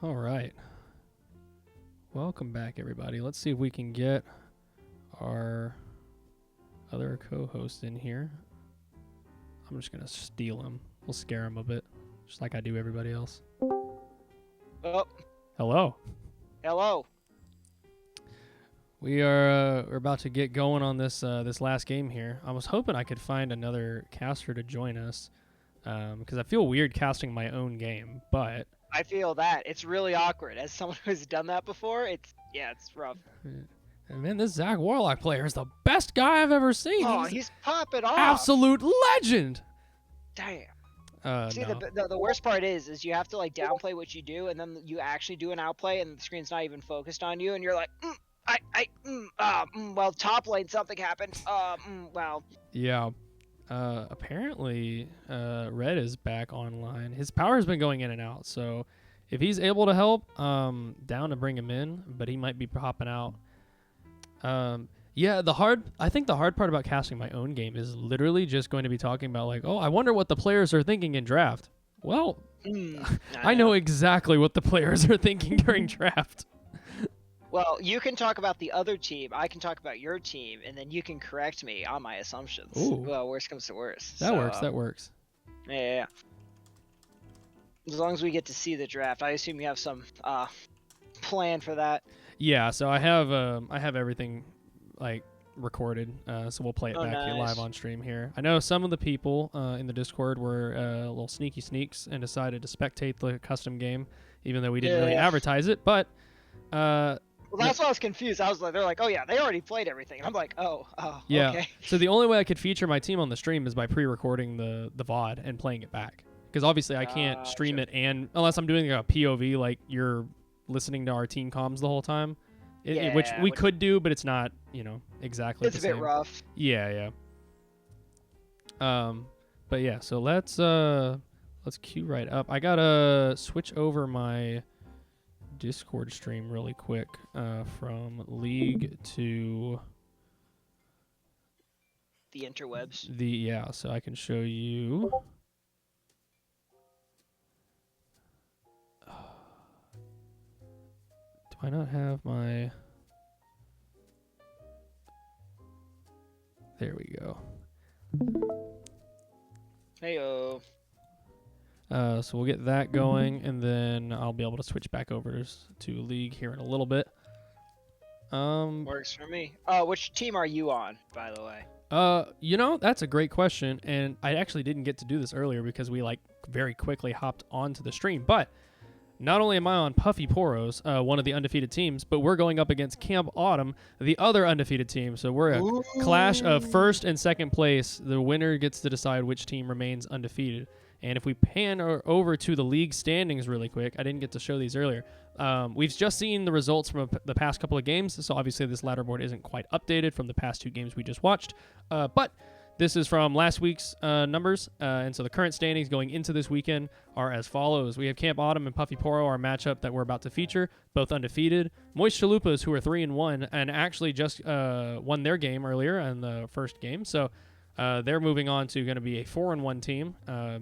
All right. Welcome back, everybody. Let's see if we can get our other co-host in here. I'm just going to steal him. We'll scare him a bit, just like I do everybody else. Oh, Hello. hello. We're about to get going on this last game here. I was hoping I could find another caster to join us because I feel weird casting my own game, but... I feel that. It's really awkward. As someone who's done that before, it's rough. And man, this Zach Warlock player is the best guy I've ever seen. Oh, he's popping off. Absolute legend. Damn. See, No. the worst part is you have to like downplay what you do, and then you actually do an outplay, and the screen's not even focused on you, and you're like, well, top lane, something happened. Well. Yeah. Apparently, Red is back online. His power has been going in and out, so if he's able to help, down to bring him in, but he might be popping out. Yeah, I think the hard part about casting my own game is literally just going to be talking about like, oh, I wonder what the players are thinking in draft. Well, I know exactly what the players are thinking during draft. Well, you can talk about the other team, I can talk about your team, and then you can correct me on my assumptions. Ooh. Well, worst comes to worst. That works. Yeah. As long as we get to see the draft, I assume you have some plan for that. Yeah, so I have everything like recorded, so we'll play it back here live on stream here. I know some of the people in the Discord were little sneaky sneaks and decided to spectate the custom game, even though we didn't really advertise it, but... Well, that's why I was confused. I was like, they're like, oh yeah, they already played everything. I'm like, oh, yeah. Okay. So the only way I could feature my team on the stream is by pre-recording the VOD and playing it back. Because obviously I can't stream it and unless I'm doing a POV, like you're listening to our team comms the whole time, which we could do, but it's not, exactly. It's a bit rough. Yeah. But yeah, so let's queue right up. I gotta switch over my Discord stream really quick from League to the interwebs. So I can show you. Do I not have my... There we go. Heyo. So we'll get that going, and then I'll be able to switch back over to League here in a little bit. Works for me. Which team are you on, by the way? That's a great question, and I actually didn't get to do this earlier because we very quickly hopped onto the stream. But not only am I on Puffy Poros, one of the undefeated teams, but we're going up against Camp Autumn, the other undefeated team. So we're a clash of first and second place. The winner gets to decide which team remains undefeated. And if we pan over to the league standings really quick, I didn't get to show these earlier. We've just seen the results from the past couple of games, so obviously this ladder board isn't quite updated from the past two games we just watched. But this is from last week's numbers, and so the current standings going into this weekend are as follows. We have Camp Autumn and Puffy Poro, our matchup that we're about to feature, both undefeated. Moist Chalupas, who are 3-1, and actually just won their game earlier in the first game, so... they're moving on to going to be a 4-1 team,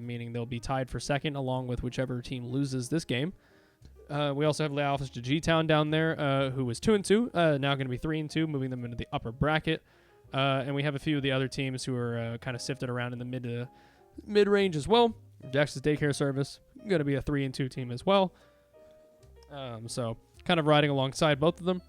meaning they'll be tied for second along with whichever team loses this game. We also have Le Alphas to G-Town down there, who was 2-2, now going to be 3-2, moving them into the upper bracket. And we have a few of the other teams who are kind of sifted around in the mid-range as well. Jax's Daycare Service, going to be a 3-2 team as well. So kind of riding alongside both of them.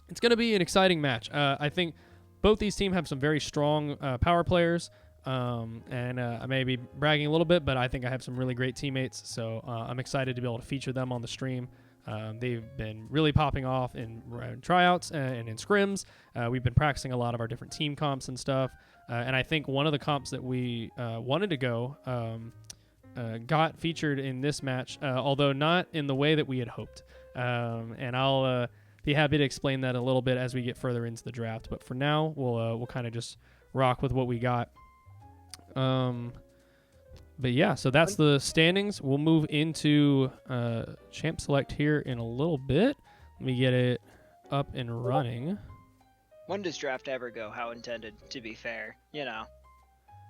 It's going to be an exciting match. I think... Both these teams have some very strong power players, and I may be bragging a little bit, but I think I have some really great teammates, so I'm excited to be able to feature them on the stream. They've been really popping off in tryouts and in scrims. We've been practicing a lot of our different team comps and stuff, and I think one of the comps that we wanted to go got featured in this match, although not in the way that we had hoped. And I'll... be happy to explain that a little bit as we get further into the draft. But for now, we'll kind of just rock with what we got. But yeah, so that's the standings. We'll move into Champ Select here in a little bit. Let me get it up and running. When does draft ever go how intended, to be fair?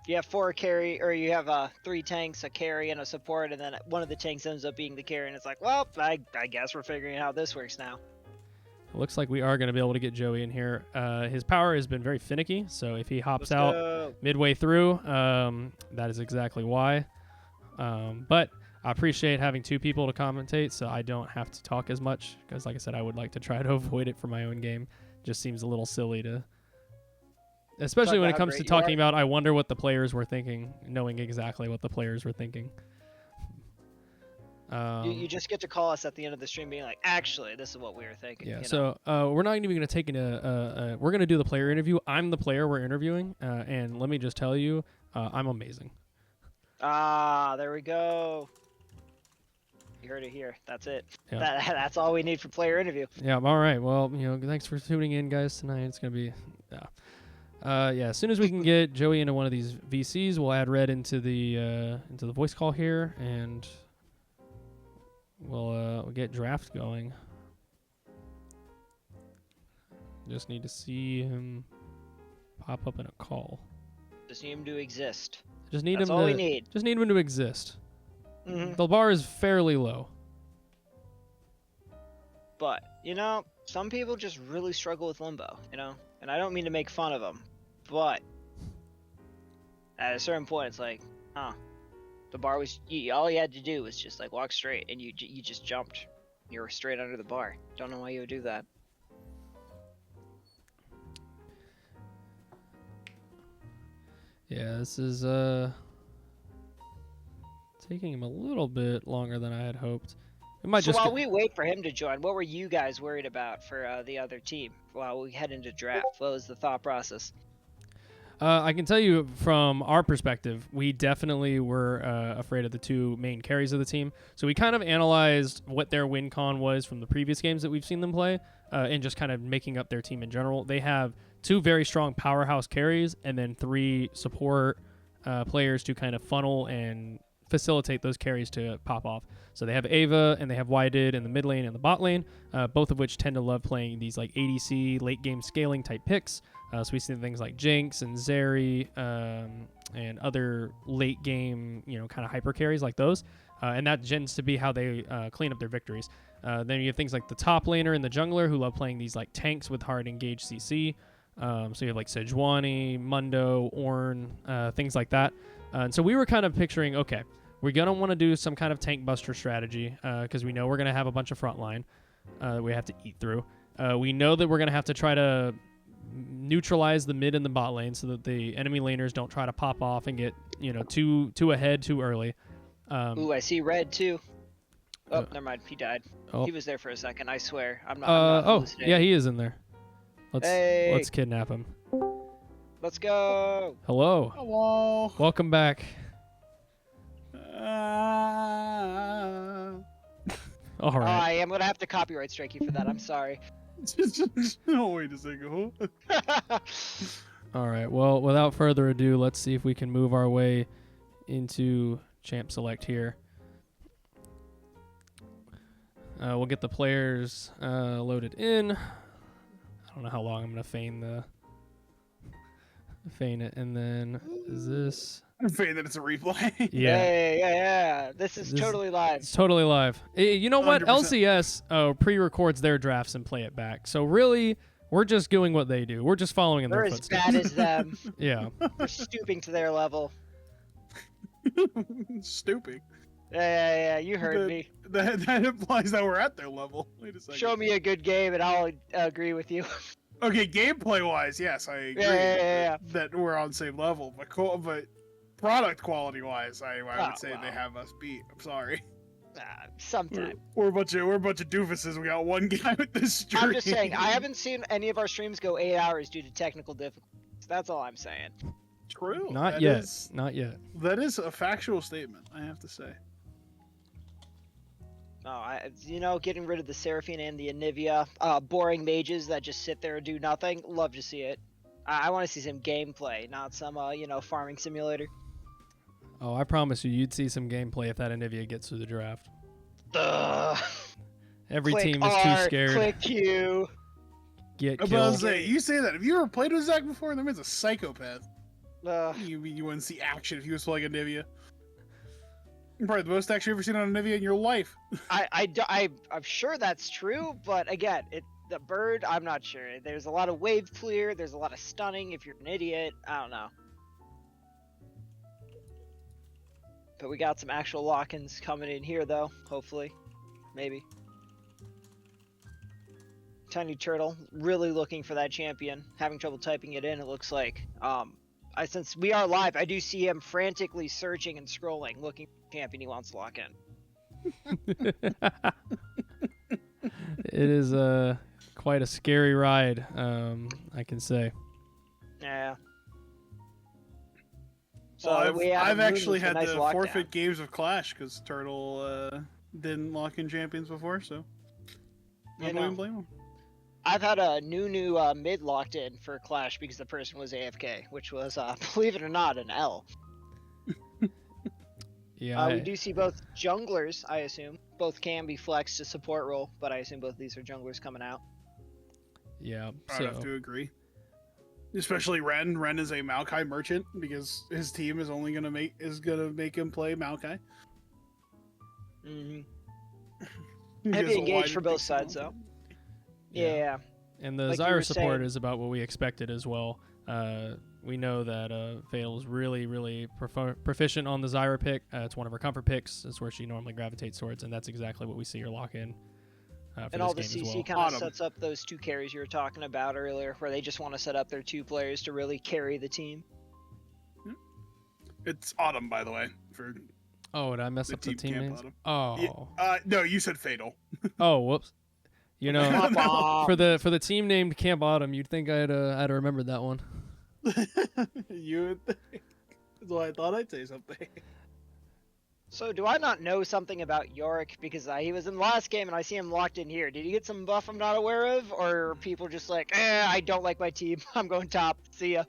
you have 4 carry, or you have 3 tanks, a carry, and a support, and then one of the tanks ends up being the carry, and it's like, well, I guess we're figuring out how this works now. Looks like we are going to be able to get Joey in here. His power has been very finicky, so if he hops out midway through, that is exactly why. But I appreciate having 2 people to commentate, so I don't have to talk as much, because like I said, I would like to try to avoid it for my own game. Just seems a little silly to... Especially when it comes to talking about, I wonder what the players were thinking, knowing exactly what the players were thinking. You just get to call us at the end of the stream being like, actually, this is what we were thinking. Yeah, you so we're not even going to take we're going to do the player interview. I'm the player we're interviewing, and let me just tell you, I'm amazing. Ah, there we go. You heard it here. That's it. Yeah. That's all we need for player interview. Yeah, all right. Well, thanks for tuning in, guys, tonight. It's going to be... yeah, as soon as we can get Joey into one of these VCs, we'll add Red into the voice call here, and we'll get draft going. Just need to see him pop up in a call. Just need him to exist. Just need That's him all to, we need. Just need him to exist. Mm-hmm. The bar is fairly low. But, some people just really struggle with limbo, And I don't mean to make fun of them, but at a certain point, it's like, the bar was, all you had to do was just like walk straight, and you just jumped. You were straight under the bar. Don't know why you would do that. Yeah, this is taking him a little bit longer than I had hoped. While we wait for him to join, what were you guys worried about for the other team while we head into draft? What was the thought process? I can tell you from our perspective, we definitely were afraid of the 2 main carries of the team. So we kind of analyzed what their win con was from the previous games that we've seen them play, and just kind of making up their team in general. They have 2 very strong powerhouse carries, and then 3 support players to kind of funnel and facilitate those carries to pop off. So they have Ava and they have Wydid in the mid lane and the bot lane, both of which tend to love playing these like ADC late game scaling type picks. So we see things like Jinx and Zeri and other late game, kind of hyper carries like those. And that tends to be how they clean up their victories. Then you have things like the top laner and the jungler who love playing these like tanks with hard engaged CC. So you have like Sejuani, Mundo, Ornn, things like that. And so we were kind of picturing, okay, we're going to want to do some kind of tank buster strategy because we know we're going to have a bunch of frontline that we have to eat through. We know that we're going to have to try to neutralize the mid and the bot lane so that the enemy laners don't try to pop off and get, too ahead too early. Ooh, I see Red too. Oh, never mind. He died. Oh. He was there for a second. I swear. I'm not yeah, he is in there. Let's Hey. kidnap him. Let's go. Hello. Hello. Welcome back. All right. I'm gonna have to copyright strike you for that. I'm sorry. No, wait a second. All right. Well, without further ado, let's see if we can move our way into Champ Select here. We'll get the players loaded in. I don't know how long I'm gonna feign it, and then is this? I'm afraid that it's a replay. Yeah. Yeah. This is totally live. It's totally live. You know what? 100%. LCS pre-records their drafts and play it back. So really, we're just doing what they do. We're just following in We're their as footsteps. bad as them. Yeah. We're stooping to their level. Stupid. Yeah. You heard me. That implies that we're at their level. Wait a second. Show me a good game and I'll agree with you. Okay, gameplay wise, yes, I agree Yeah. that we're on the same level. But product quality wise, I would say wow. they have us beat. I'm sorry. Sometime. We're a bunch of doofuses. We got one guy with this stream. I'm just saying, I haven't seen any of our streams go 8 hours due to technical difficulties. That's all I'm saying. True. Not That yet. is- Not yet. That is a factual statement, I have to say. Getting rid of the Seraphine and the Anivia, boring mages that just sit there and do nothing. Love to see it. I want to see some gameplay, not some, farming simulator. Oh, I promise you'd see some gameplay if that Anivia gets through the draft. Ugh. Every Click team is R, too scared. Click Q. Get I'm about killed. to say, you say that. Have you ever played with Zach before? That man's a psychopath. You wouldn't see action if you was playing a Nivea. Probably the most action you've ever seen on a Nivea in your life. I'm sure that's true, but again, the bird, I'm not sure. There's a lot of wave clear. There's a lot of stunning. If you're an idiot, I don't know. But we got some actual lock-ins coming in here, though. Hopefully, maybe. Tiny Turtle, really looking for that champion. Having trouble typing it in. It looks like. Since we are live, I do see him frantically searching and scrolling, looking for the champion he wants to lock in. It is quite a scary ride, I can say. Yeah. So Well, I've actually had nice to lockdown. forfeit games of Clash because Turtle didn't lock in champions before, so I don't even blame him. I've had a new mid locked in for Clash because the person was AFK, which was, believe it or not, an L. Yeah. We do see both junglers, I assume. Both can be flexed to support role, but I assume both these are junglers coming out. Yeah. I'd have to agree. Especially Ren. Ren is a Maokai merchant because his team is only gonna make him play Maokai. Heavy engaged for both sides, though. Yeah. And the Like you Zyra were support saying- is about what we expected as well. We know that Fatal is really, really proficient on the Zyra pick. It's one of her comfort picks. It's where she normally gravitates towards, and that's exactly what we see her lock in for And all the this game as CC well. kind of sets up those two carries you were talking about earlier, where they just want to set up their two players to really carry the team. It's Autumn, by the way. For Oh, did I mess up the team Camp names? Autumn. Oh. No, you said Fatal. Oh, whoops. You know, Womp for the team named Camp Autumn, you'd think I'd remembered that one. You would think. That's why I thought I'd say something. So do I not know something about Yorick because he was in the last game and I see him locked in here? Did he get some buff I'm not aware of, or are people just like, I don't like my team, I'm going top, see ya?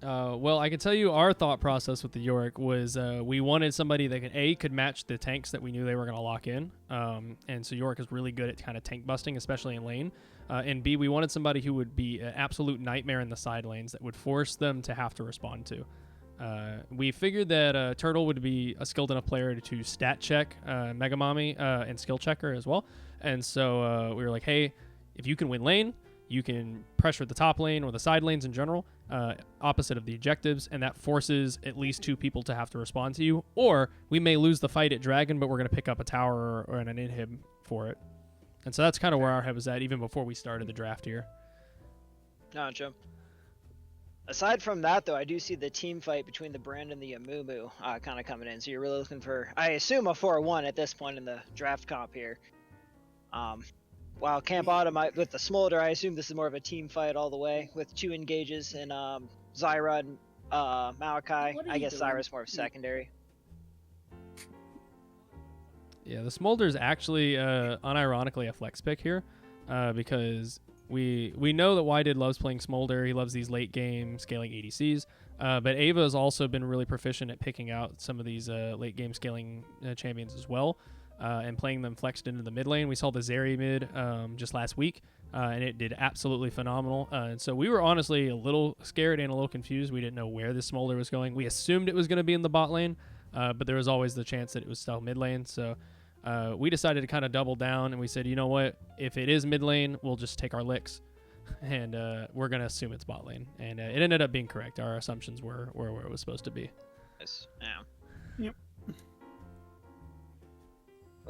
Well, I can tell you our thought process with the Yorick was we wanted somebody that could match the tanks that we knew they were going to lock in, and so Yorick is really good at kind of tank busting, especially in lane. And B, we wanted somebody who would be an absolute nightmare in the side lanes that would force them to have to respond to. We figured that Turtle would be a skilled enough player to stat check Megamami and skill checker as well, and so we were like, hey, if you can win lane, you can pressure the top lane or the side lanes in general, opposite of the objectives, and that forces at least two people to have to respond to you. Or we may lose the fight at Dragon, but we're going to pick up a tower or an inhib for it. And so that's kind of where our head was at even before we started the draft here. Gotcha. Aside from that, though, I do see the team fight between the Brand and the Amumu kind of coming in. So you're really looking for, I assume, a 4-1 at this point in the draft comp here. While Camp Autumn, with the Smolder, I assume this is more of a team fight all the way with two engages in Zyra and Maokai. I guess Zyra's more of secondary. Yeah, the Smolder is actually unironically a flex pick here because we know that Wydid loves playing Smolder. He loves these late game scaling ADCs. But Ava has also been really proficient at picking out some of these late game scaling champions as well. And playing them flexed into the mid lane. We saw the Zeri mid just last week, and it did absolutely phenomenal. And so we were honestly a little scared and a little confused. We didn't know where this Smolder was going. We assumed it was going to be in the bot lane, but there was always the chance that it was still mid lane. So we decided to kind of double down, and we said, you know what? If it is mid lane, we'll just take our licks, and we're going to assume it's bot lane. And it ended up being correct. Our assumptions were where it was supposed to be. Yes. Yeah. Yep.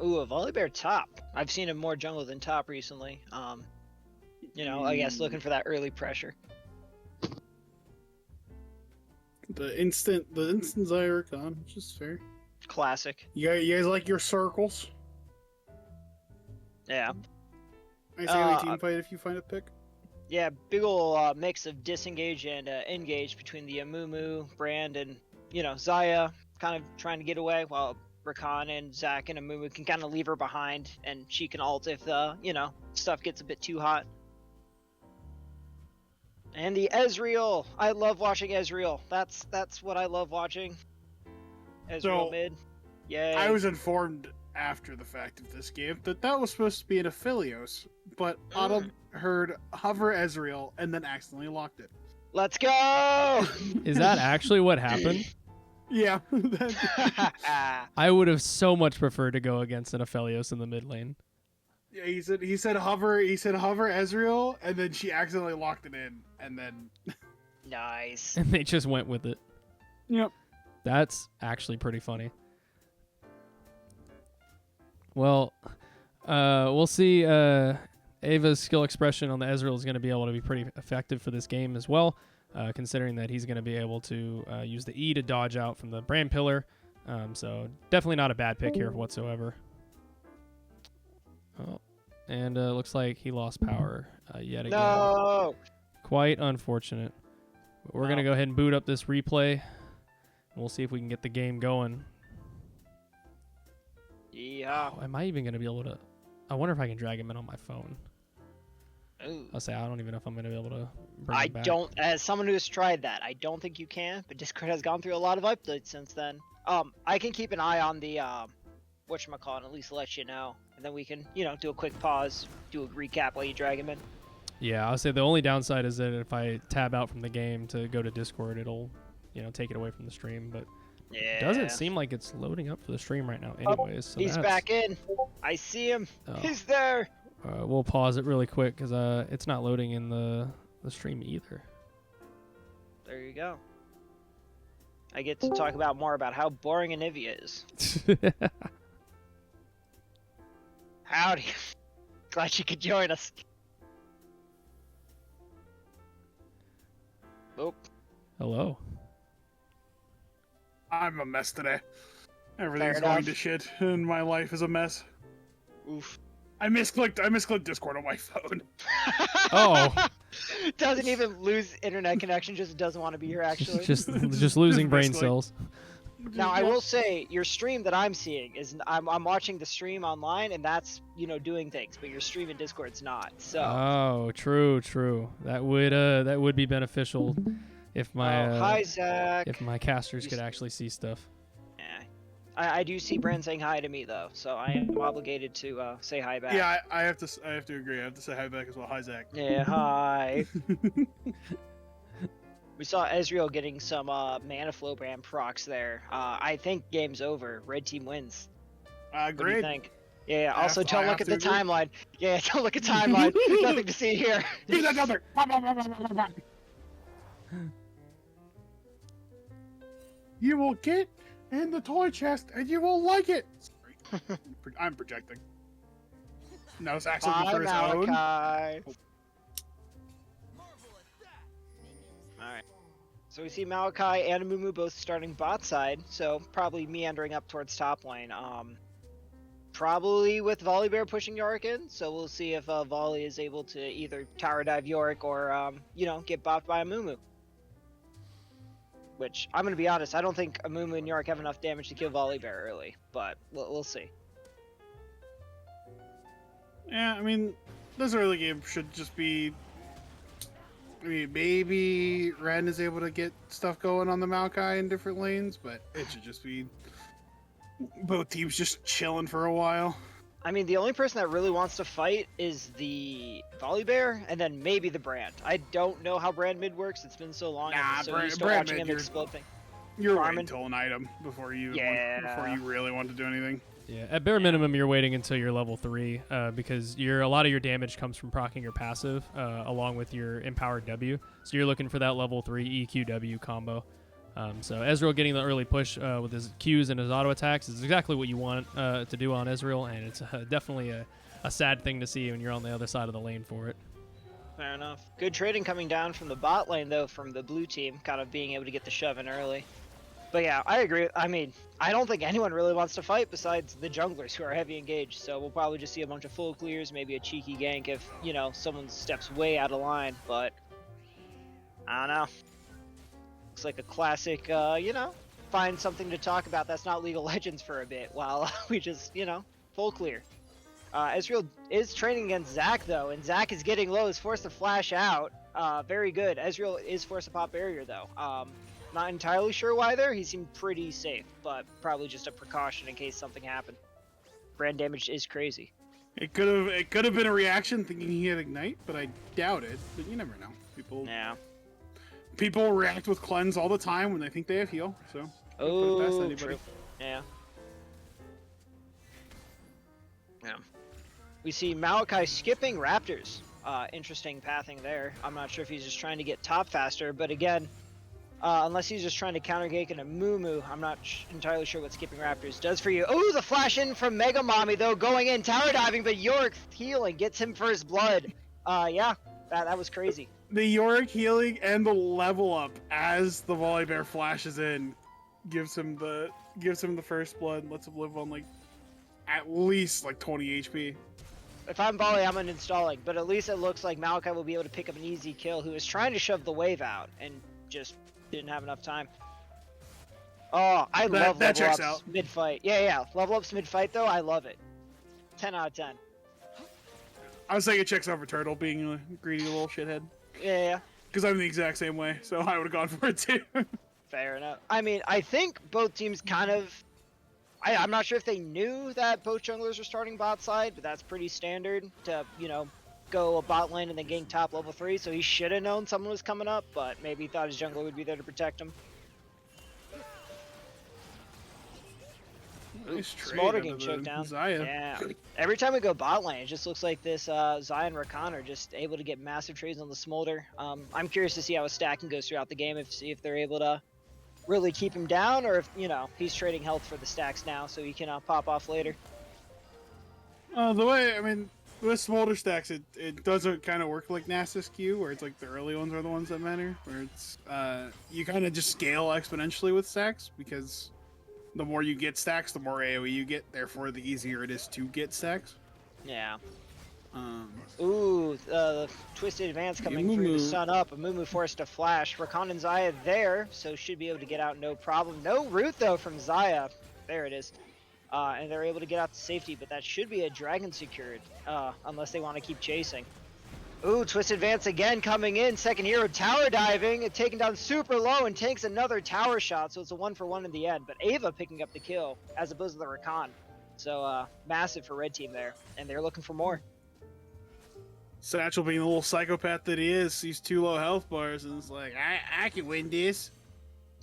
Ooh, a Volibear top. I've seen him more jungle than top recently. I guess looking for that early pressure. The instant Zyra con, which is fair. Classic. You guys like your circles? Yeah. I say we team fight if you find a pick. Yeah, big ol' mix of disengage and engage between the Amumu, Brand, and, Zaya kind of trying to get away while Rakan and Zac and Amumu can kind of leave her behind, and she can ult if stuff gets a bit too hot. And the Ezreal, I love watching Ezreal. That's what I love watching. Ezreal mid, yay. I was informed after the fact of this game that was supposed to be an Aphelios, but Autumn heard hover Ezreal and then accidentally locked it. Let's go! Is that actually what happened? Yeah. I would have so much preferred to go against an Aphelios in the mid lane. Yeah, he said hover Ezreal, and then she accidentally locked it in, and then Nice. And they just went with it. yep. That's actually pretty funny. Well, we'll see. Ava's skill expression on the Ezreal is going to be able to be pretty effective for this game as well, considering that he's going to be able to use the E to dodge out from the Brand Pillar. So definitely not a bad pick here whatsoever. Oh, and looks like he lost power yet again. No! Quite unfortunate. But we're going to go ahead and boot up this replay. And we'll see if we can get the game going. Yeah. Oh, am I even going to be able to... I wonder if I can drag him in on my phone. Ooh. I'll say I don't even know if I'm going to be able to bring I him back. don't, as someone who's tried that, I don't think you can, but Discord has gone through a lot of updates since then. I can keep an eye on the, whatchamacallit, at least let you know. And then we can, do a quick pause, do a recap while you drag him in. Yeah, I'll say the only downside is that if I tab out from the game to go to Discord, it'll, take it away from the stream. But Yeah. it doesn't seem like it's loading up for the stream right now anyways. So He's that's- back in. I see him. Oh. He's there. We'll pause it really quick because it's not loading in the stream either. There you go. I get to talk about more about how boring Anivia is. Howdy. Glad you could join us. Oh, Hello. I'm a mess today. Everything's Fair going enough. to shit, and my life is a mess. oof. I misclicked Discord on my phone. Oh. Doesn't even lose internet connection, just doesn't want to be here actually. just losing brain basically- cells. Now I will say your stream that I'm seeing is I'm watching the stream online and that's doing things, but your stream in Discord's not. So Oh, true. That would be beneficial if my hi Zach. if my casters could actually see stuff. Yeah. I do see Brand saying hi to me though, so I am obligated to say hi back. Yeah, I have to agree. I have to say hi back as well. Hi, Zach. Yeah, hi. We saw Ezreal getting some mana flow brand procs there. I think game's over. Red team wins. What do you Great. think? Yeah. I Also, have to- don't I look have at the to agree. timeline. Yeah, don't look at timeline. Nothing to see here. Give me that number. You will get in the toy chest, and you will like it. Sorry. I'm projecting. No, it's actually Bye, for his own. Malachi. Alright. So we see Malachi and Mumu both starting bot side, so probably meandering up towards top lane. Probably with Volibear pushing Yorick in, so we'll see if Volley is able to either tower dive Yorick or, get bopped by a Mumu. Which, I'm gonna be honest, I don't think a Mumu and Yorick have enough damage to kill Volibear early, but we'll see. Yeah, I mean, this early game should just be. I mean, maybe Ren is able to get stuff going on the Maokai in different lanes, but it should just be both teams just chilling for a while. I mean, the only person that really wants to fight is the Volibear, and then maybe the Brand. I don't know how Brand mid works. It's been so long. Nah, I'm so used to Brand watching mid, him you're- explode things. You're Farming. waiting till an item before you really want to do anything. Yeah, at bare minimum, you're waiting until you're level 3 because a lot of your damage comes from proccing your passive along with your empowered W. So you're looking for that level 3 EQW combo. So Ezreal getting the early push with his Qs and his auto attacks is exactly what you want to do on Ezreal, and it's definitely a sad thing to see when you're on the other side of the lane for it. Fair enough. Good trading coming down from the bot lane, though, from the blue team, kind of being able to get the shove in early. But yeah, I agree. I mean, I don't think anyone really wants to fight besides the junglers who are heavy engaged, so we'll probably just see a bunch of full clears, maybe a cheeky gank if, someone steps way out of line, but I don't know. Looks like a classic, find something to talk about that's not League of Legends for a bit while we just, full clear. Ezreal is training against Zac, though, and Zac is getting low, is forced to flash out. Very good. Ezreal is forced to pop barrier, though. Not entirely sure why there. He seemed pretty safe, but probably just a precaution in case something happened. Brand damage is crazy. It could have been a reaction thinking he had ignite, but I doubt it. But you never know. People Yeah. people react with cleanse all the time when they think they have heal. So don't put it past Oh, anybody. true. Yeah. Yeah. We see Malachi skipping Raptors. Interesting pathing there. I'm not sure if he's just trying to get top faster, but again, unless he's just trying to counter gank in a Moo, I'm not entirely sure what skipping Raptors does for you. Oh, the flash in from Mega Mommy though, going in, tower diving, but Yorick healing gets him first blood. Yeah, that was crazy. The Yorick healing and the level up as the Volibear flashes in gives him the first blood and lets him live on like at least like 20 HP. If I'm Volley, I'm uninstalling, but at least it looks like Malachi will be able to pick up an easy kill, who was trying to shove the wave out and just didn't have enough time. Oh, I love that level checks ups out. mid-fight. Yeah, level ups mid-fight though, I love it. 10 out of 10. I was saying it checks out for Turtle being a greedy little shithead. Yeah, Because I'm the exact same way, so I would have gone for it too. fair enough. I mean, I think both teams kind of... I'm not sure if they knew that both junglers were starting bot side, but that's pretty standard to, you know, go a bot lane and then gank top level 3, so he should have known someone was coming up, but maybe he thought his jungler would be there to protect him. Nice trade Smolder out getting of choked the down. Zaya. Yeah. Every time we go bot lane, it just looks like this Zaya and Rakan are just able to get massive trades on the Smolder. I'm curious to see how his stacking goes throughout the game, see if they're able to really keep him down, or if, you know, he's trading health for the stacks now so he can pop off later. The way, I mean, with Smolder stacks, it doesn't kind of work like Nasus Q, where it's like the early ones are the ones that matter, where it's, you kind of just scale exponentially with stacks, because the more you get stacks, the more AoE you get, therefore the easier it is to get stacks. Yeah. Ooh, Twisted Advance coming through the sun up. A Moo forced to flash. Rakan and Zaya there, so should be able to get out no problem. No root though from Zaya. There it is. And they're able to get out to safety, but that should be a dragon secured, unless they want to keep chasing. Ooh, Twisted Advance again coming in. Second hero tower diving, taken down super low and takes another tower shot, so it's a 1-for-1 in the end. But Ava picking up the kill as opposed to the Rakan. So massive for red team there, and they're looking for more. Satchel being the little psychopath that he is, sees 2 low health bars and is like, I can win this.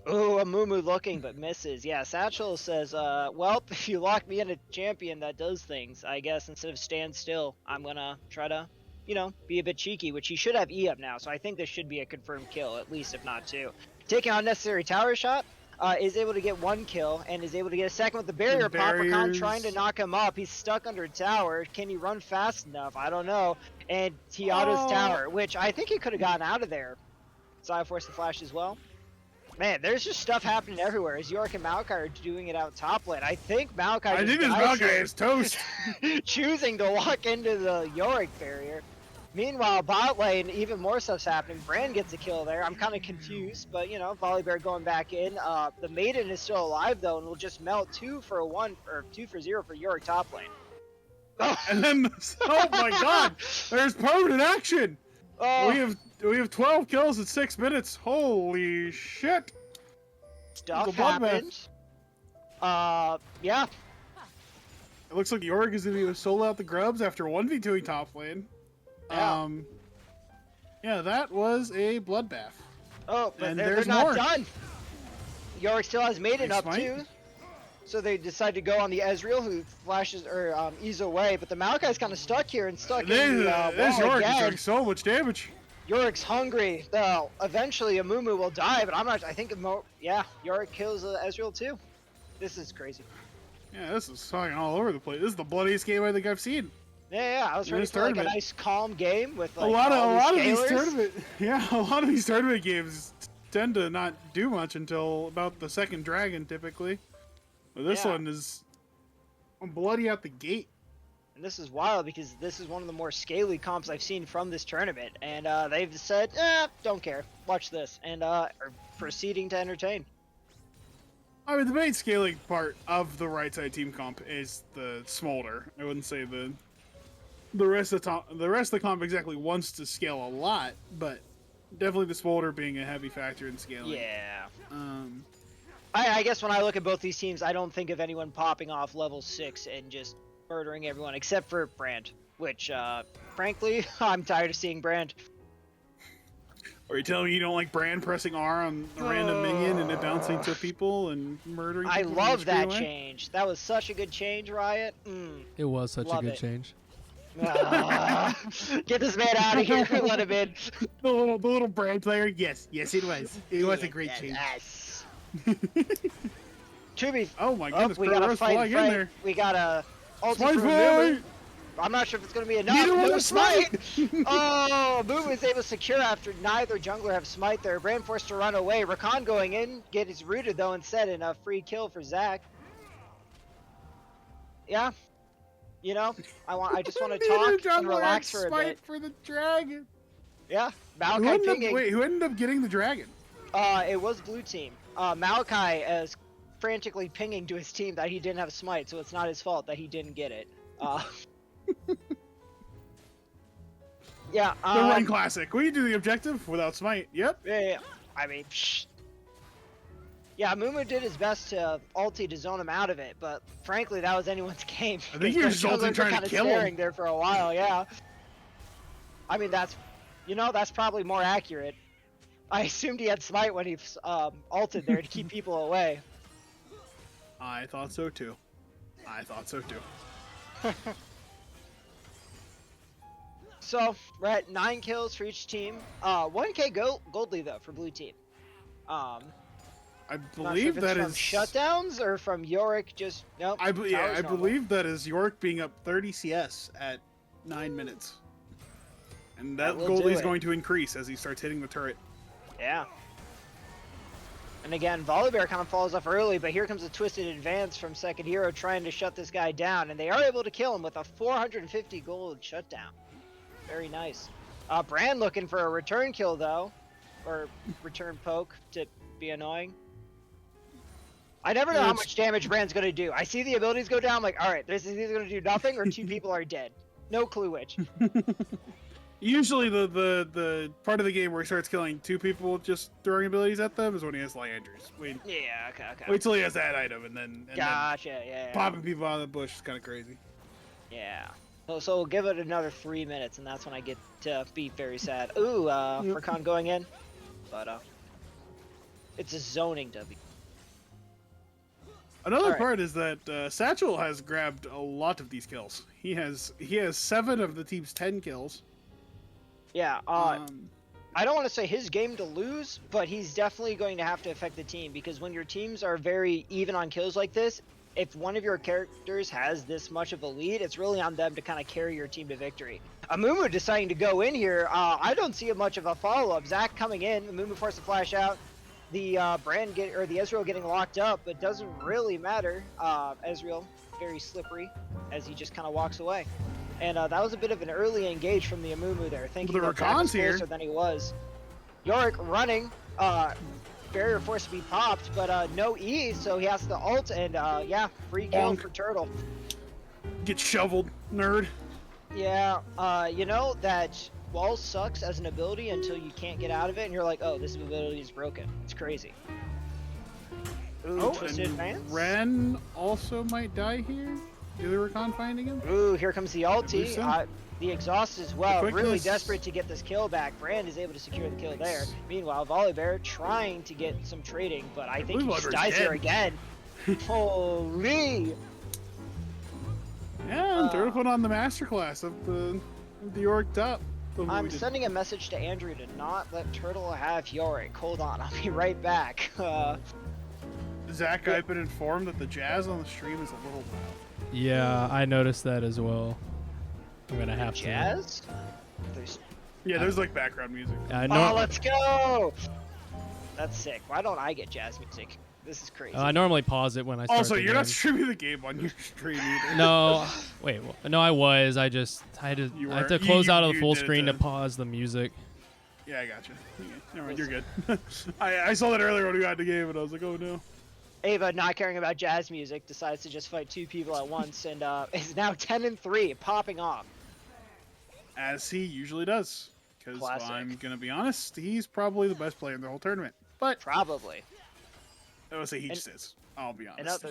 Ooh, a Moo looking, but misses. Yeah, Satchel says, well, if you lock me in a champion that does things, I guess instead of stand still, I'm gonna try to, you know, be a bit cheeky, which he should have E up now, so I think this should be a confirmed kill, at least if not 2. Taking on unnecessary tower shot, is able to get 1 kill, and is able to get a second with the barrier pop. Rakan trying to knock him up. He's stuck under a tower. Can he run fast enough? I don't know. And he autos tower, which I think he could have gotten out of there. Zaya forced the flash as well. Man, there's just stuff happening everywhere as Yorick and Malachi are doing it out top lane. I think Malachi is toast. choosing to walk into the Yorick barrier. Meanwhile, bot lane, even more stuff's happening. Brand gets a kill there. I'm kind of confused, but, you know, Volibear going back in. The Maiden is still alive, though, and will just melt 2 for 1, or 2 for 0 for Yorick top lane. And then, oh my god, there's permanent action. Oh, We have 12 kills in 6 minutes. Holy shit. stuff happened. Yeah. It looks like Yorick is going to be able to solo out the grubs after 1v2ing top lane. Yeah. Yeah, that was a bloodbath. Oh, but And they're there's not more. done. Yorick still has Maiden Nice up fight. too. So they decide to go on the Ezreal, who flashes or ease away, but the Malachi's kind of stuck here and stuck in the This wall Yorick is again. doing so much damage. Yorick's hungry. Though eventually a Moo will die, but I'm not. I think yeah, Yorick kills Ezreal too. This is crazy. Yeah, this is fucking all over the place. This is the bloodiest game I think I've seen. Yeah, I was ready This for like a tournament. nice calm game with like a lot of these scalers. tournament games tend to not do much until about the second dragon typically. But this Yeah. one is bloody out the gate. And this is wild because this is one of the more scaly comps I've seen from this tournament, and they've said, don't care, watch this, and are proceeding to entertain. I mean, the main scaling part of the right side team comp is the Smolder. I wouldn't say the rest of the comp exactly wants to scale a lot, but definitely the Smolder being a heavy factor in scaling. Yeah. Um, I guess when I look at both these teams, I don't think of anyone popping off level 6 and just murdering everyone except for Brand, which, frankly, I'm tired of seeing Brand. Are you telling me you don't like Brand pressing R on a random minion and it bouncing to people and murdering I people? love that change. That was such a good change, Riot. It was such a Love good it. change. Ah, get this man out of here. Let him in. The little Brand player. Yes, it was. It was a great change. Yes. Tubi. Oh my goodness, we got a Poro's fight. flying in there. We got a ulti Smite for fight! Mumu. I'm not sure if it's going to be enough. Neither one No has smite. Oh, Mumu is able to secure after neither jungler have smite there. Brand forced to run away. Rakan going in, gets rooted though instead, and a free kill for Zach. Yeah, you know, I just want to talk and relax for a bit. For the dragon. Yeah, Malachi pinging. Who ended up getting the dragon? It was blue team. Malachi is frantically pinging to his team that he didn't have smite, so it's not his fault that he didn't get it. Yeah. The run classic. We do the objective without smite. Yep. Yeah. I mean, yeah, Mumu did his best to ulti to zone him out of it, but frankly, that was anyone's game. I think he was ulting trying to kill him. There for a while, yeah. I mean, that's probably more accurate. I assumed he had smite when he ulted there to keep people away. I thought so too. So we're at 9 kills for each team. 1K gold lead though for blue team. I Not believe sure if that it's is from shutdowns or from Yorick. Just nope. I Tower's normal. believe that is York being up 30 CS at 9 minutes, and that will gold do is it. going to increase as he starts hitting the turret. Yeah. And again, Volibear kind of falls off early, but here comes a twisted advance from Second Hero trying to shut this guy down, and they are able to kill him with a 450 gold shutdown. Very nice. Brand looking for a return kill though, or return poke to be annoying. I never know how much damage Brand's gonna do. I see the abilities go down, I'm like, all right, this is either gonna do nothing or 2 people are dead. No clue which. Usually the part of the game where he starts killing 2 people just throwing abilities at them is when he has Leanders. Wait till he has that item and then Gotcha, yeah. popping people out of the bush is kind of crazy. Yeah. So we'll give it another 3 minutes, and that's when I get to be very sad. Ooh, Rakan going in, but it's a zoning W. Another part is that Satchel has grabbed a lot of these kills. He has 7 of the team's 10 kills. Yeah. I don't want to say his game to lose, but he's definitely going to have to affect the team because when your teams are very even on kills like this, if one of your characters has this much of a lead, it's really on them to kind of carry your team to victory. Amumu deciding to go in here, I don't see much of a follow-up. Zach coming in, Amumu forced to flash out. The the Ezreal getting locked up, but doesn't really matter. Ezreal very slippery as he just kind of walks away. And that was a bit of an early engage from the Amumu there, thinking that Zach was closer than he was. Yorick running, barrier forced to be popped, but no E, so he has to ult, and yeah, free kill for Turtle. Get shoveled, nerd. Yeah, you know that wall sucks as an ability until you can't get out of it, and you're like, oh, this ability is broken. It's crazy. Ooh, twisted advance. Ren also might die here. Is the Rakan finding him? Ooh, here comes the ulti. The exhaust as well. Really desperate to get this kill back. Brand is able to secure the kill there. Meanwhile, Volibear trying to get some trading, but I think he just dies here again. Holy! Yeah, and Turtle put on the masterclass of the Yorick top. I'm sending a message to Andrew to not let Turtle have Yorick. Hold on, I'll be right back. Zach, I've been informed that the jazz on the stream is a little loud. Yeah, I noticed that as well. I'm gonna have jazz? There's like background music. Oh, let's go! That's sick. Why don't I get jazz music? This is crazy. I normally pause it when I start Also, you're game. not streaming the game on your stream either. No, wait, no, I was. I had to close out of the full screen to pause the music. Yeah, I gotcha. Never mind, you're good. I saw that earlier when we got the game, and I was like, oh no. Ava, not caring about jazz music, decides to just fight 2 people at once, and is now 10-3, popping off. As he usually does. Because I'm gonna be honest, he's probably the best player in the whole tournament. But probably. I would say he just is. I'll be honest.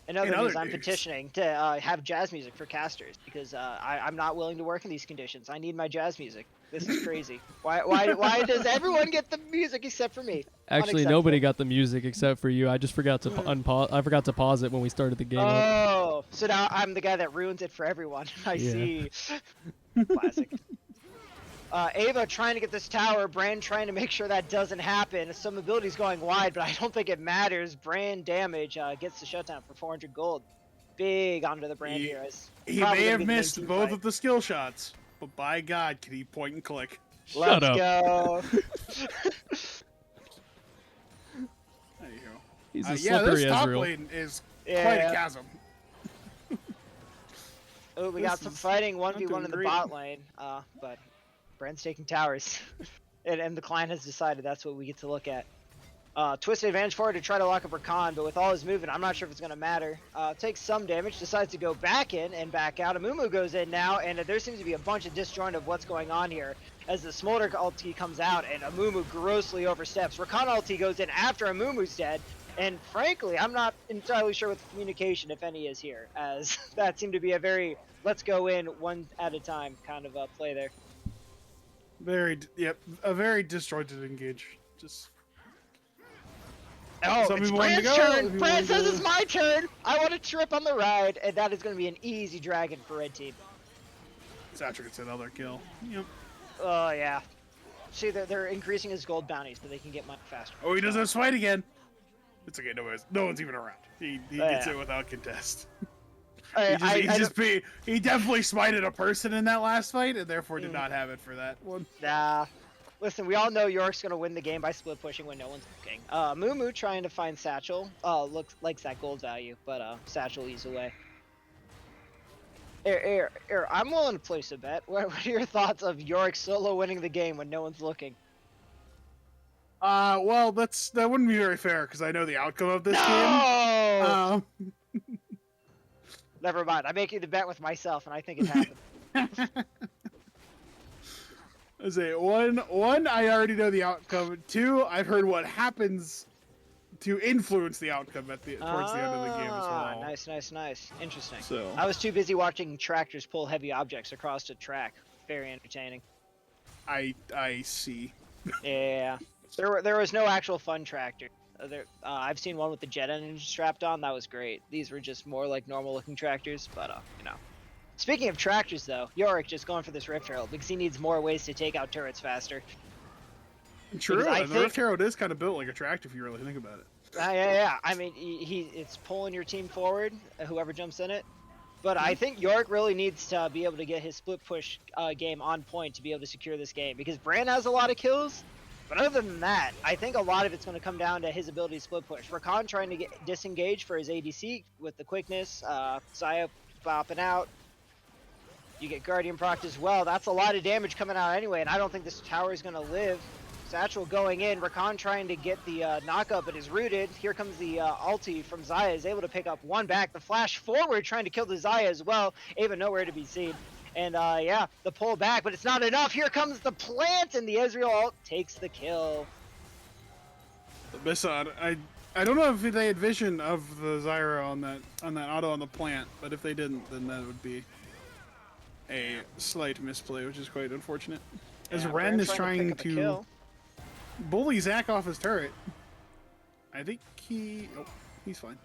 In other news, I'm petitioning to have jazz music for casters because I'm not willing to work in these conditions. I need my jazz music. This is crazy. Why does everyone get the music except for me? Actually, nobody got the music except for you. I just forgot to unpause. I forgot to pause it when we started the game. Oh, so now I'm the guy that ruins it for everyone. I see. Classic. Ava trying to get this tower, Brand trying to make sure that doesn't happen. Some abilities going wide, but I don't think it matters. Brand damage gets the shutdown for 400 gold. Big onto the Brand here. He may have missed both of the skill shots, but by God, can he point and click? Shut up. Let's go. There you go. He's a yeah, slippery this top Ezreal. lane is quite a chasm. Oh, we This got some is fighting not 1v1 doing in the great. bot lane, but Brand's taking towers. and the client has decided that's what we get to look at. Twisted advantage forward to try to lock up Rakan, but with all his movement, I'm not sure if it's going to matter. Takes some damage, decides to go back in and back out. Amumu goes in now, and there seems to be a bunch of disjoint of what's going on here as the Smolder ulti comes out, and Amumu grossly oversteps. Rakan ulti goes in after Amumu's dead, and frankly, I'm not entirely sure what the communication, if any, is here, as that seemed to be a very let's go in one at a time kind of play there. A very disjointed engage. Just. Oh, Some it's people want to Brand's go, turn! some people Brand want to says go. it's my turn! I want to trip on the ride, and that is going to be an easy dragon for Red Team. Satchel gets another kill. Yep. Oh, yeah. See, they're increasing his gold bounties so they can get money faster. Oh, he doesn't have smite again. It's okay. No one's even around. He gets yeah. it without contest. I He definitely smited a person in that last fight, and therefore did not have it for that one. Nah. Listen, we all know York's going to win the game by split pushing when no one's looking. Mumu trying to find Satchel. Likes that gold value, but Satchel ease away. I'm willing to place a bet. What are your thoughts of York solo winning the game when no one's looking? Well, that wouldn't be very fair because I know the outcome of this No! game. Never mind. I'm making the bet with myself, and I think it happened. I say one, I already know the outcome. Two, I've heard what happens to influence the outcome towards the end of the game as well. Nice. Interesting. So I was too busy watching tractors pull heavy objects across a track. Very entertaining. I see. Yeah. There was no actual fun tractor. I've seen one with the jet engine strapped on. That was great. These were just more like normal looking tractors, but you know. Speaking of tractors, though, Yorick just going for this Rift Herald because he needs more ways to take out turrets faster. True, the Rift Herald is kind of built like a tractor if you really think about it. Yeah. I mean, it's pulling your team forward, whoever jumps in it. But I think Yorick really needs to be able to get his split push game on point to be able to secure this game because Brand has a lot of kills. But other than that, I think a lot of it's going to come down to his ability to split push. Rakan trying to get disengaged for his ADC with the quickness. Saya bopping out. You get Guardian proc as well. That's a lot of damage coming out anyway, and I don't think this tower is going to live. Satchel going in. Rakan trying to get the knockup, but is rooted. Here comes the ulti from Xayah. Is able to pick up one back. The flash forward trying to kill the Xayah as well. Ava nowhere to be seen. And yeah, the pull back, but it's not enough. Here comes the plant, and the Ezreal ult takes the kill. The Bisson, I don't know if they had vision of the Zyra on that auto on the plant, but if they didn't, then that would be a slight misplay, which is quite unfortunate. As Ren is trying to bully Zac off his turret. I think he's fine.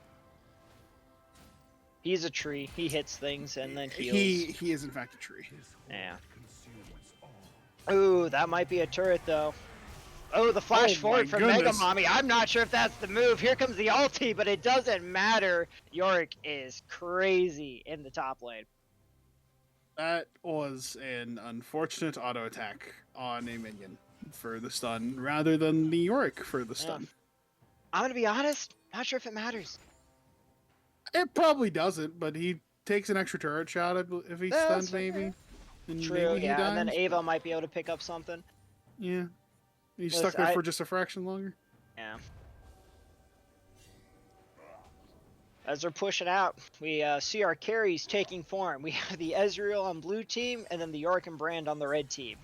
He's a tree. He hits things and then heals. He is in fact a tree. Yeah. Ooh, that might be a turret though. Oh, the flash forward from Mega Mommy. I'm not sure if that's the move. Here comes the ulti, but it doesn't matter. Yorick is crazy in the top lane. That was an unfortunate auto attack on a minion for the stun rather than the Yorick for the stun. I'm gonna be honest, not sure if it matters. It probably doesn't, but he takes an extra turret shot if he's stunned, maybe. And True, maybe yeah, he dies. and then Ava might be able to pick up something. Yeah. He's stuck there for just a fraction longer. Yeah. As they're pushing out, we see our carries taking form. We have the Ezreal on blue team, and then the Yorick and Brand on the red team.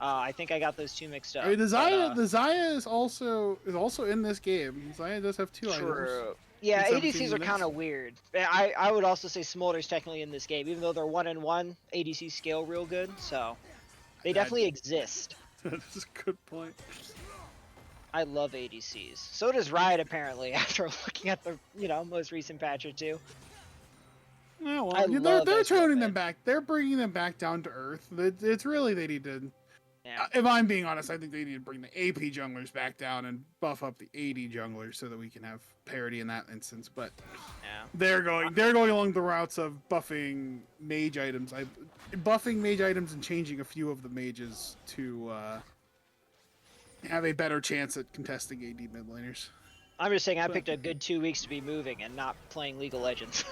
I think I got those two mixed up. I mean, the Xayah is also in this game. Xayah does have two items. Yeah, ADCs are kind of weird. I would also say Smolder's technically in this game, even though they're 1-1. ADCs scale real good, so. They definitely exist. That is a good point. I love ADCs. So does Riot apparently. After looking at the most recent patch or two. Yeah, well, I love they're Ezreal toning them mid. back. They're bringing them back down to earth. It's really they need to. Yeah. If I'm being honest, I think they need to bring the AP junglers back down and buff up the AD junglers so that we can have parity in that instance. But Yeah. they're going along the routes of buffing mage items. Buffing mage items and changing a few of the mages to have a better chance at contesting AD mid laners. I'm just saying I picked a good 2 weeks to be moving and not playing League of Legends.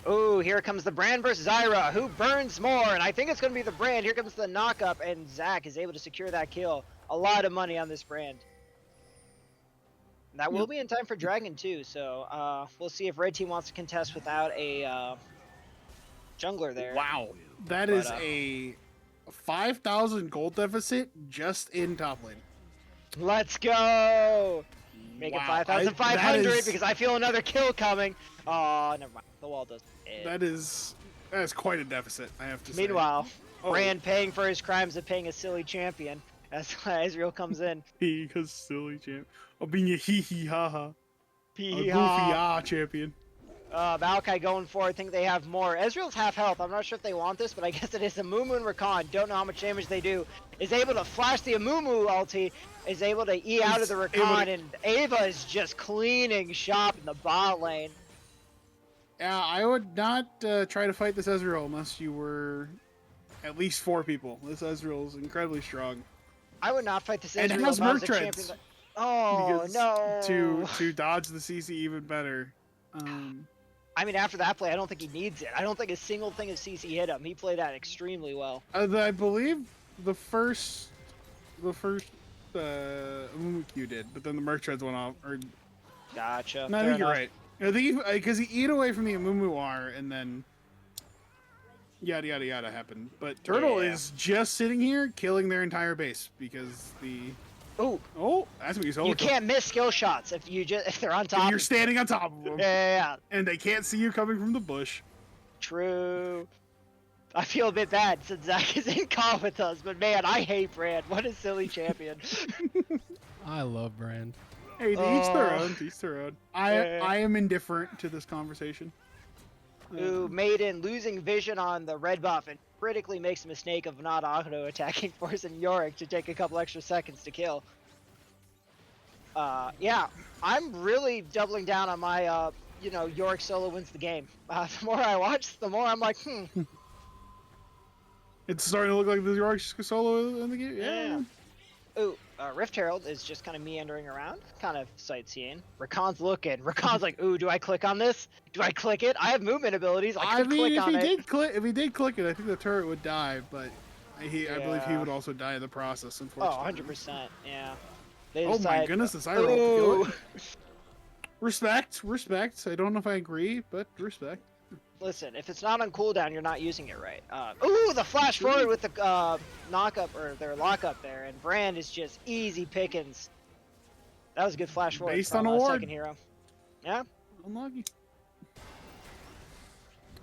Oh, here comes the Brand versus Zyra. Who burns more? And I think it's going to be the Brand. Here comes the knockup, and Zach is able to secure that kill. A lot of money on this Brand. That will be in time for Dragon too, so we'll see if Red Team wants to contest without a jungler there. Wow, that is a 5,000 gold deficit just in top lane. Let's go! Make it 5,500 because I feel another kill coming. Oh, never mind. The wall does. That is quite a deficit, I have to say. Meanwhile, Brand paying for his crimes of paying a silly champion as Ezreal comes in. Because silly champ. Oh, being a hee hee ha ha. A goofy ah champion. Maokai going for it. I think they have more. Ezreal's half health. I'm not sure if they want this, but I guess it is Amumu and Rakan. Don't know how much damage they do. Is able to flash the Amumu ulti. Is able to E out of the Rakan, and Ava is just cleaning shop in the bot lane. Yeah, I would not try to fight this Ezreal unless you were at least 4 people. This Ezreal is incredibly strong. I would not fight this Ezreal. And it has Merc champion. Treads. Oh, no. To dodge the CC even better. I mean, after that play, I don't think he needs it. I don't think a single thing of CC hit him. He played that extremely well. I believe the first Amumu Q did, but then the Merc Treads went off. Gotcha. No, I think you're right. I think because he eat away from the Amumu R, and then yada yada yada happened. But Turtle is just sitting here killing their entire base because the that's what you saw. You can't miss skill shots if they're on top. If you're standing on top of them. Yeah. And they can't see you coming from the bush. True. I feel a bit bad since Zach is in call with us, but man, I hate Brand. What a silly champion. I love Brand. Hey, to each their own. To each their own. I am indifferent to this conversation. Ooh, Maiden losing vision on the red buff and critically makes the mistake of not auto attacking, forcing Yorick to take a couple extra seconds to kill. Yeah, I'm really doubling down on my Yorick solo wins the game. The more I watch, the more I'm like, It's starting to look like the Yorick solo in the game. Yeah. Ooh, Rift Herald is just kind of meandering around, kind of sightseeing. Rakan's looking. Rakan's like, ooh, do I click on this? Do I click it? I have movement abilities. I mean, click on it. If he did click it, I think the turret would die, but I believe he would also die in the process, unfortunately. Oh, 100%, yeah. My goodness, this Ira kill it. Respect. I don't know if I agree, but respect. Listen, if it's not on cooldown, you're not using it right. Ooh, the flash forward with the knockup or their lockup there, and Brand is just easy pickings. That was a good flash forward. Based on a ward. Second hero. Yeah. Unlucky.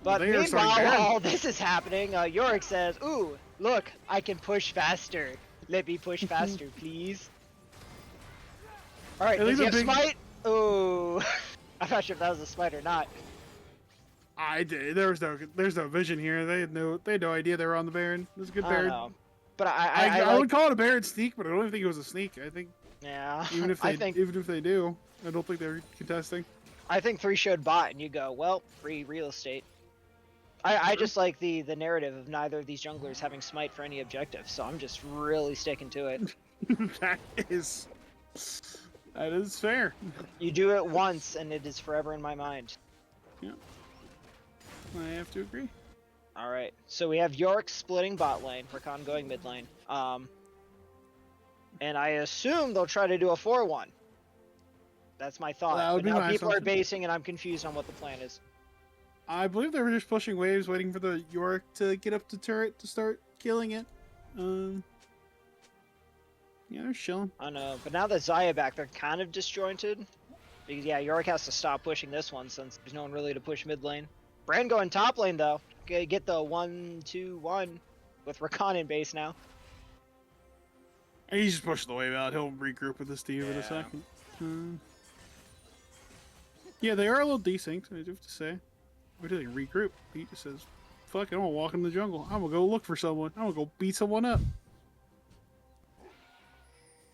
But meanwhile, while this is happening, Yorick says, "Ooh, look, I can push faster. Let me push faster, please." All right, does he have smite? Ooh, I'm not sure if that was a smite or not. I did. There's no vision here. They had no idea they were on the Baron. It was a good Baron. I know. But I would call it a Baron sneak, but I don't even think it was a sneak. I think. Yeah. Even if they do, I don't think they're contesting. I think 3 showed bot, and you go, well, free real estate. I just like the narrative of neither of these junglers having smite for any objective, so I'm just really sticking to it. That is fair. You do it once, and it is forever in my mind. Yeah. I have to agree. All right, so we have Yorick splitting bot lane, Rakan going mid lane. And I assume they'll try to do a 4-1. That's my thought. That would be now my people are assumption. basing, and I'm confused on what the plan is. I believe they were just pushing waves, waiting for the Yorick to get up the turret to start killing it. Yeah, they're chilling. I know, but now that Xayah back, they're kind of disjointed. Because, yeah, Yorick has to stop pushing this one since there's no one really to push mid lane. Brand going top lane, though. Get the 1-2-1. with Rakan in base now. And he's just pushing the wave out. He'll regroup with this team in a Yeah. second. Yeah, they are a little desynced, I do have to say. Where do they regroup? He just says, fuck it, I'm gonna walk in the jungle. I'm gonna go look for someone. I'm gonna go beat someone up.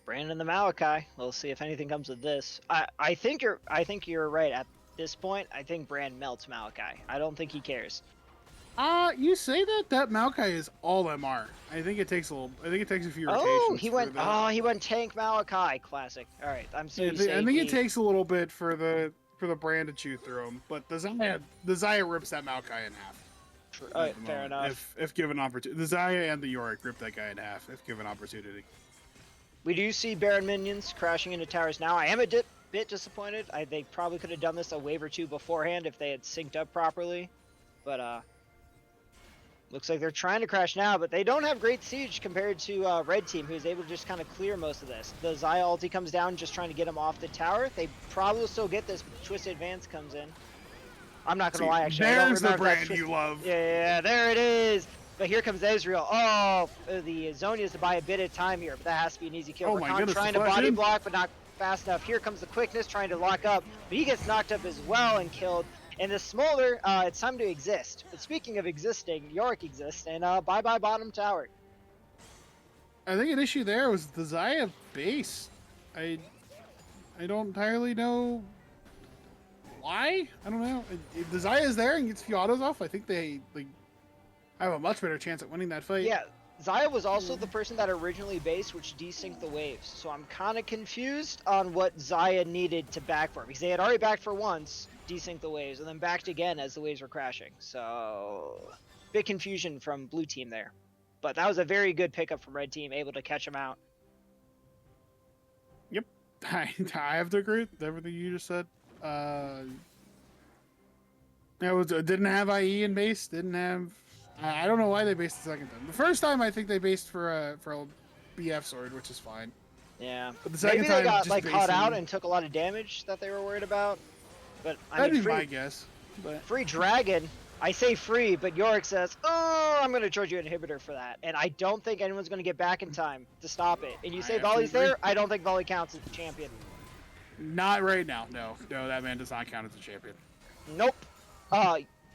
Brandon the Malachi. We'll see if anything comes of this. I think you're right. At this point, I think Brand melts Malachi. I don't think he cares. You say that? That Maokai is all MR. I think it takes a few rotations. Oh, he for went. the- Oh, he went tank Malachi. Classic. All right, I'm so Yeah, used to I think it AP. takes a little bit for the brand to chew through him, but the Xayah rips that Maokai in half. at the Fair moment, enough. If given opportunity, the Xayah and the Yorick rip that guy in half if given opportunity. We do see Baron minions crashing into towers now. I am a bit disappointed. They probably could have done this a wave or two beforehand if they had synced up properly. But looks like they're trying to crash now, but they don't have great siege compared to Red Team, who's able to just kind of clear most of this. The Xayah ulti comes down, just trying to get him off the tower. They probably will still get this, but Twisted Advance comes in. I'm not gonna lie, actually. I don't There's the remember that brand Twisted- you love. Yeah, there it is. But here comes Ezreal. Oh, the Zonia's to buy a bit of time here, but that has to be an easy kill. Oh my Rakan goodness, trying the to flash body in. block, but not fast enough. Here comes the quickness, trying to lock up, but he gets knocked up as well and killed. And the Smolder, it's time to exist. But speaking of existing, Yorick exists, and bye-bye bottom tower. I think an issue there was the Xayah base. I don't entirely know why. I don't know. If the Xayah is there and gets a few autos off, I think they have a much better chance at winning that fight. Yeah, Xayah was also the person that originally based, which desynced the waves. So I'm kind of confused on what Xayah needed to back for, because they had already backed for once, desynced the waves, and then backed again as the waves were crashing. So big confusion from blue team there. But that was a very good pickup from red team, able to catch him out. Yep. I have to agree with everything you just said. Didn't have IE in base. Didn't have. I don't know why they based the second time. The first time I think they based for a BF sword, which is fine. Yeah. But the second Maybe time they got just like caught out basing- and took a lot of damage that they were worried about. But I That'd mean, be my guess. But free dragon. I say free, but Yorick says, "Oh, I'm going to charge you an inhibitor for that." And I don't think anyone's going to get back in time to stop it. And you I say have to Volley's agree. there? I don't think Volley counts as the champion. not right now. No, that man does not count as a champion. Nope.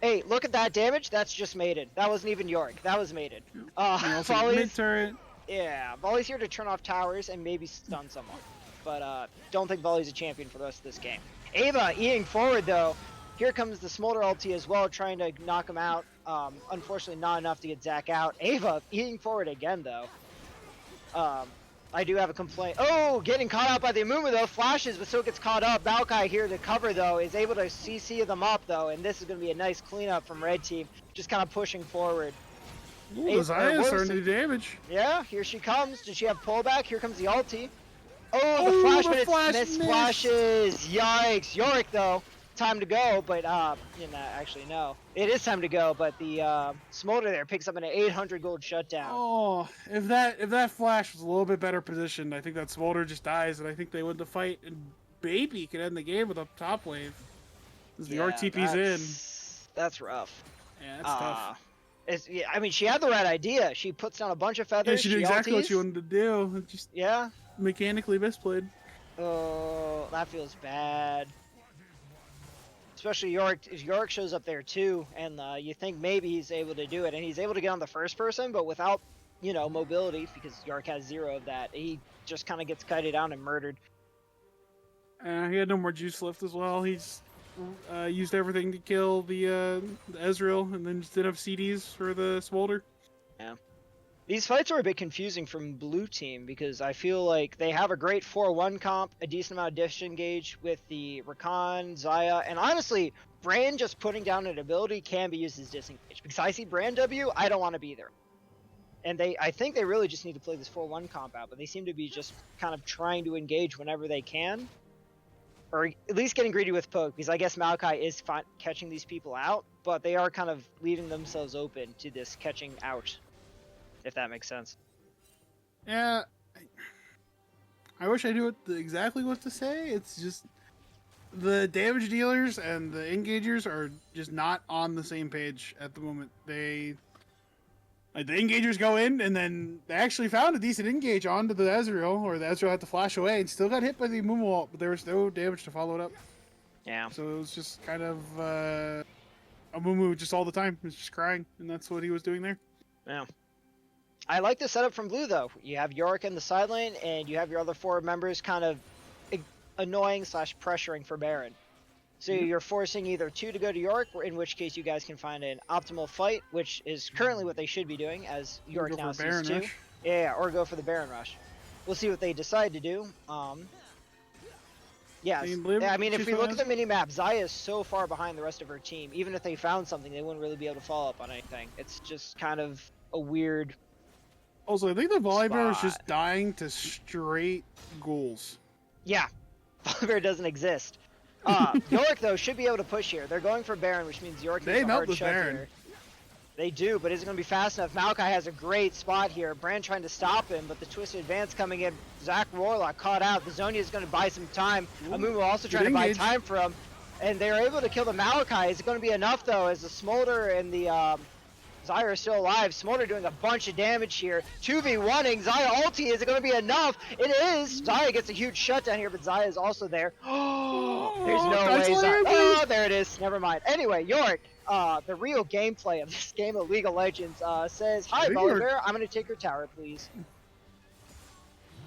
Hey, look at that damage. That's just Maiden. That wasn't even Yorick. That was Maiden. You also get mid Volley's, turret. yeah, Volley's here to turn off towers and maybe stun someone. But don't think Volley's a champion for the rest of this game. Ava eating forward though. Here comes the Smolder ulti as well, trying to knock him out. Unfortunately, not enough to get Zac out. Ava eating forward again, though. I do have a complaint. Oh, getting caught out by the Amumu, though. Flashes, but still gets caught up. Maokai here to cover, though, is able to CC them up, though. And this is going to be a nice cleanup from Red Team. Just kind of pushing forward. Ooh, the Xayah is starting to do damage. Yeah, here she comes. Does she have pullback? Here comes the ulti. Oh, the Oh, flash, the but it's flash missed missed. flashes. Yikes. Yorick, though. Time to go, but actually no. It is time to go, but the Smolder there picks up an 800 gold shutdown. Oh, if that flash was a little bit better positioned, I think that Smolder just dies, and I think they win the fight, and maybe could end the game with a top wave. As the RTP's in. That's rough. Yeah, that's tough. I mean, she had the right idea. She puts down a bunch of Yeah, feathers. she did exactly what ultis. she wanted to do. It just Yeah. mechanically misplayed. Oh, that feels bad. Especially Yorick shows up there too, and you think maybe he's able to do it, and he's able to get on the first person, but without, mobility, because Yorick has 0 of that. He just kind of gets kited down and murdered. He had no more juice left as well. He's used everything to kill the Ezreal, and then just didn't have CDs for the Smolder. Yeah. These fights are a bit confusing from blue team because I feel like they have a great 4-1 comp, a decent amount of disengage with the Rakan, Xayah, and honestly, Brand just putting down an ability can be used as disengage. Because I see Brand W, I don't want to be there. And I think they really just need to play this 4-1 comp out, but they seem to be just kind of trying to engage whenever they can. Or at least getting greedy with poke, because I guess Maokai is catching these people out, but they are kind of leaving themselves open to this catching out. If that makes sense. Yeah, I wish I knew exactly what to say. It's just the damage dealers and the engagers are just not on the same page at the moment. Like, the engagers go in, and then they actually found a decent engage onto the Ezreal, or the Ezreal had to flash away, and still got hit by the Mumu ult, but there was no damage to follow it up. Yeah. So it was just kind of a Mumu just all the time. He was just crying, and that's what he was doing there. Yeah. I like the setup from Blue, though. You have Yorick in the side lane, and you have your other 4 members kind of annoying / pressuring for Baron. So you're forcing either 2 to go to Yorick, in which case you guys can find an optimal fight, which is currently what they should be doing, as Yorick now sees 2. Yeah, or go for the Baron rush. We'll see what they decide to do. Yes. I mean, if we look at the mini-map, Xayah is so far behind the rest of her team. Even if they found something, they wouldn't really be able to follow up on anything. It's just kind of a weird... Also, I think the Volibear is just dying to straight ghouls. Yeah. Volibear doesn't exist. Yorick, though, should be able to push here. They're going for Baron, which means Yorick needs a hard shot here. They do, but is it going to be fast enough? Maokai has a great spot here. Brand trying to stop him, but the Twisted Advance coming in. Zach Warlock caught out. The Zonia is going to buy some time. Amumu also trying to buy time for him. And they're able to kill the Maokai. Is it going to be enough, though, as the Smolder and the Xayah are still alive? Smolder doing a bunch of damage here. 2v1ing. Xayah ulti. Is it going to be enough? It is. Xayah gets a huge shutdown here, but Xayah is also there. There's no way Xayah... Oh, there it is. Never mind. Anyway, Yorick. The real gameplay of this game of League of Legends says, "Hi, Volibear, I'm gonna take your tower, please."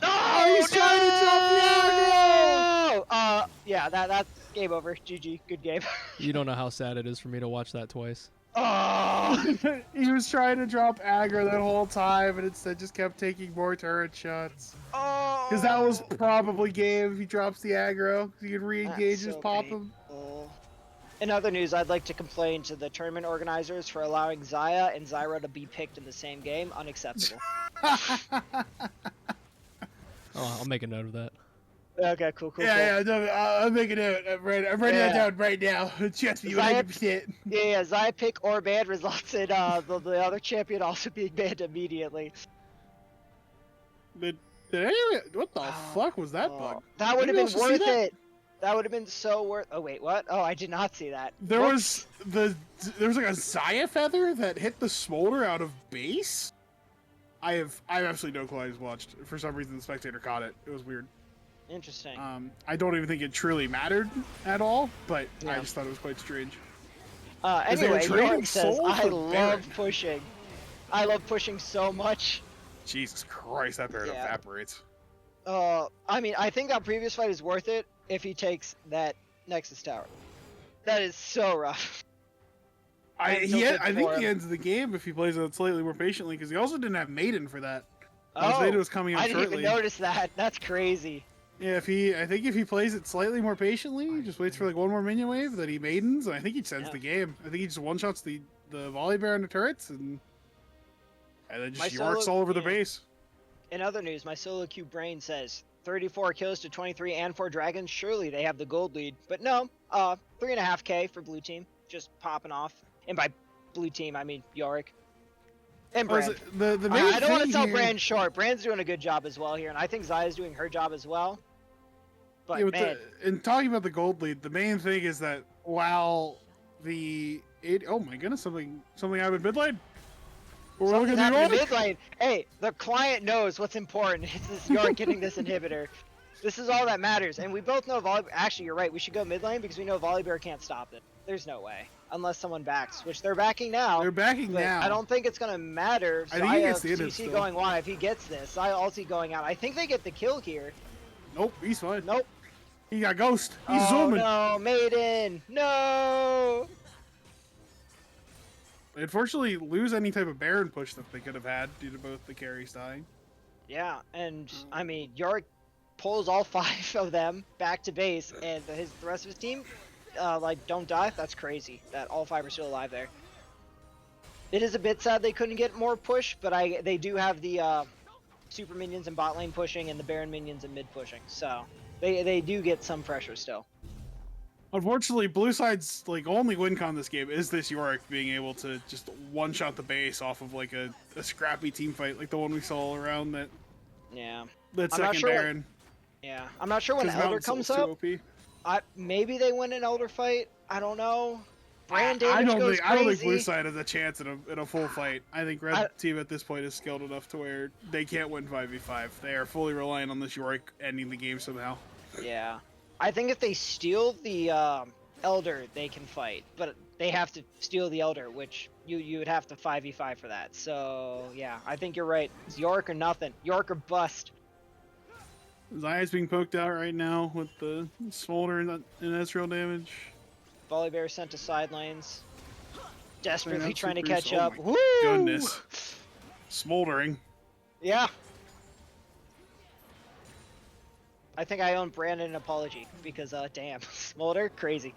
No! He's trying to jump the aggro! Yeah, that's game over. GG, good game. You don't know how sad it is for me to watch that twice. Oh! He was trying to drop aggro that whole time, and instead just kept taking more turret shots. Oh! Because that was probably game if he drops the aggro. He could re-engage, So just pop him. In other news, I'd like to complain to the tournament organizers for allowing Xayah and Zyra to be picked in the same game. Unacceptable. Oh, I'll make a note of that. Okay, cool. Yeah, no, I'm making it. I'm writing that down right now. Trust me, 100%. Yeah, Xayah pick or ban results in the other champion also being banned immediately. What the fuck was that bug? That would have been worth it. That would have been so worth. Oh wait, what? Oh, I did not see that. There was like a Xayah feather that hit the Smolder out of base. I have absolutely no clue. I just watched. For some reason, the spectator caught it. It was weird. Interesting. I don't even think it truly mattered at all, but I just thought it was quite strange. Anyway, York says, I love pushing. I love pushing so much. Jesus Christ, that Baron evaporates. I mean, I think that previous fight is worth it if he takes that Nexus Tower. That is so rough. I think he ends the game if he plays it slightly more patiently, because he also didn't have Maiden for that. Maiden was coming up I didn't shortly. even notice that. That's crazy. Yeah, I think if he plays it slightly more patiently, just waits for like one more minion wave, that he Maidens, and I think he sends the game. I think he just one-shots the Volibear and the turrets, and then just Yorks all over the base. In other news, my solo queue brain says 34 kills to 23 and 4 dragons. Surely they have the gold lead, but no. 3.5k for blue team, just popping off. And by blue team, I mean Yorick. And Brand. I don't want to sell Brand short. Brand's doing a good job as well here, and I think Xayah's doing her job as well. But man. In talking about the gold lead, the main thing is that while oh my goodness, something happened mid lane. Something happened mid lane. Hey, the client knows what's important. It's this Yorick getting this inhibitor. This is all that matters, and we both know Volibear. Actually, you're right. We should go mid lane because we know Volibear can't stop it. There's no way. Unless someone backs, which they're backing now. They're backing now. I don't think it's going to matter. I think he gets the ToC going wide. If he gets this, Xayah ulti going out. I think they get the kill here. Nope, he's fine. Nope. He got ghost. He's zooming. No, Maiden. No. They unfortunately lose any type of Baron push that they could have had due to both the carries dying. Yeah, and I mean, Yorick pulls all 5 of them back to base, and the rest of his team don't die. That's crazy that all 5 are still alive there. It is a bit sad they couldn't get more push, but they do have the super minions in bot lane pushing and the Baron minions in mid pushing, so they do get some pressure still. Unfortunately, blue side's only win con this game is this Yorick being able to just one-shot the base off of a scrappy team fight like the one we saw around that. Yeah. That second Baron. Yeah, I'm not sure when Elder comes up. Maybe they win an Elder fight. I don't know. Brand I damage don't goes think I don't think blue crazy. side has a chance in a full fight. I think red team at this point is skilled enough to where they can't win 5v5. They are fully reliant on this Yorick ending the game somehow. Yeah. I think if they steal the Elder, they can fight. But they have to steal the Elder, which you would have to 5v5 for that. So, yeah, I think you're right. It's Yorick or nothing. Yorick or bust. Zaya's being poked out right now with the Smolder and Ezreal damage. Volibear sent to side lanes. Desperately trying to Super catch oh up. my Woo! Goodness. Smoldering. Yeah. I think I owe Brandon an apology because, damn, Smolder, crazy.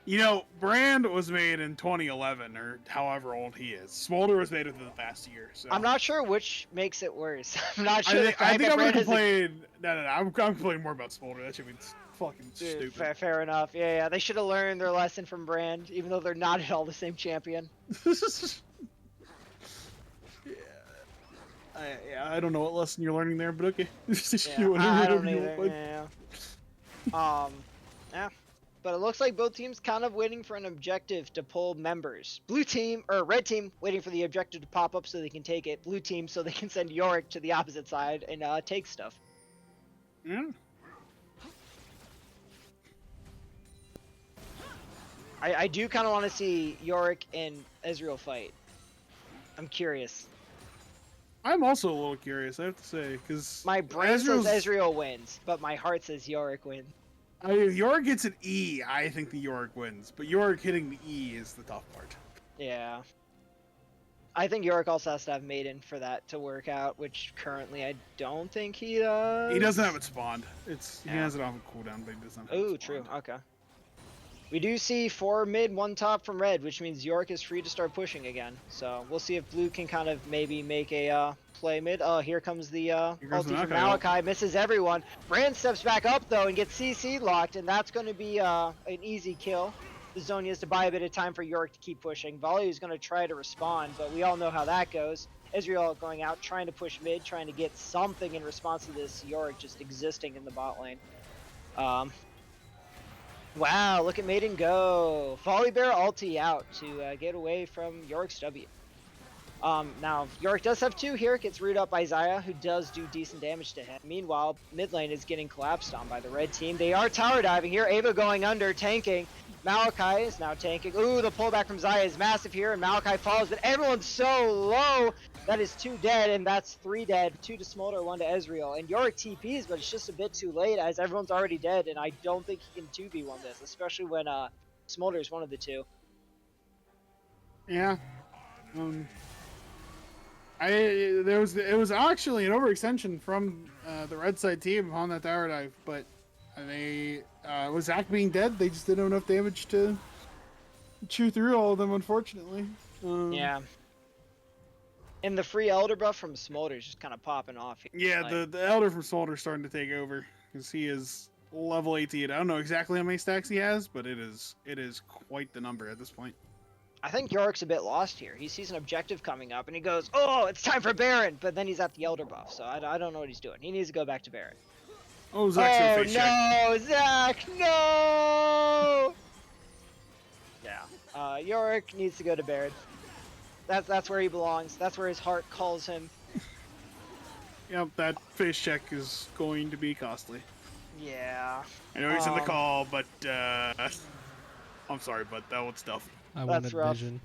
You know, Brand was made in 2011 or however old he is. Smolder was made within the past year. So I'm not sure which makes it worse. I'm not sure. I think I'm gonna complain. No. I'm complaining more about Smolder. That should be fucking stupid. Fair enough. Yeah. They should have learned their lesson from Brand, even though they're not at all the same champion. I don't know what lesson you're learning there, but okay. Yeah, I don't either. Yeah. But it looks like both teams kind of waiting for an objective to pull members. Red team waiting for the objective to pop up so they can take it. Blue team so they can send Yorick to the opposite side and take stuff. Yeah. I do kind of want to see Yorick and Ezreal fight. I'm curious. I'm also a little curious, I have to say, because My brain says Ezreal wins, but my heart says Yorick wins. If Yorick gets an E, I think the Yorick wins. But Yorick hitting the E is the tough part. Yeah. I think Yorick also has to have Maiden for that to work out, which currently I don't think he does. He doesn't have it spawned. He has it off a cooldown, but he doesn't have it spawned. True. Okay. We do see 4 mid, 1 top from red, which means Yorick is free to start pushing again. So we'll see if blue can kind of maybe make a play mid. Oh, here comes the ulti from Malachi. Misses everyone. Brand steps back up, though, and gets CC locked, and that's going to be an easy kill. The Zhonya has to buy a bit of time for Yorick to keep pushing. Volley is going to try to respond, but we all know how that goes. Ezreal going out, trying to push mid, trying to get something in response to this Yorick just existing in the bot lane. Wow, look at Maiden go. Volibear ulti out to get away from Yorick's W. Now, Yorick does have 2 here. Gets rooted up by Xayah, who does do decent damage to him. Meanwhile, mid lane is getting collapsed on by the red team. They are tower diving here. Ava going under, tanking. Malachi is now tanking. Ooh, the pullback from Xayah is massive here, and Malachi follows, but everyone's so low. That is 2 dead, and that's 3 dead. 2 to Smolder, 1 to Ezreal. And Yorick TPs, but it's just a bit too late, as everyone's already dead, and I don't think he can 2v1 this, especially when Smolder is one of the 2. Yeah. It was actually an overextension from the red side team on that tower dive, but with Zach being dead, they just didn't have enough damage to chew through all of them, unfortunately. Yeah. And the free Elder buff from Smolder is just kind of popping off here. Yeah, like, the Elder from Smolder is starting to take over, because he is level 18. I don't know exactly how many stacks he has, but it is quite the number at this point. I think Yorick's a bit lost here. He sees an objective coming up, and he goes, oh, it's time for Baron! But then he's at the Elder buff, so I don't know what he's doing. He needs to go back to Baron. Oh, Zach's face no, Zach, no! Yeah, Yorick needs to go to Baron. That's where he belongs. That's where his heart calls him. Yep, that face check is going to be costly. Yeah. I know he's in the call, but I'm sorry, but that was tough. I wanted rough. vision.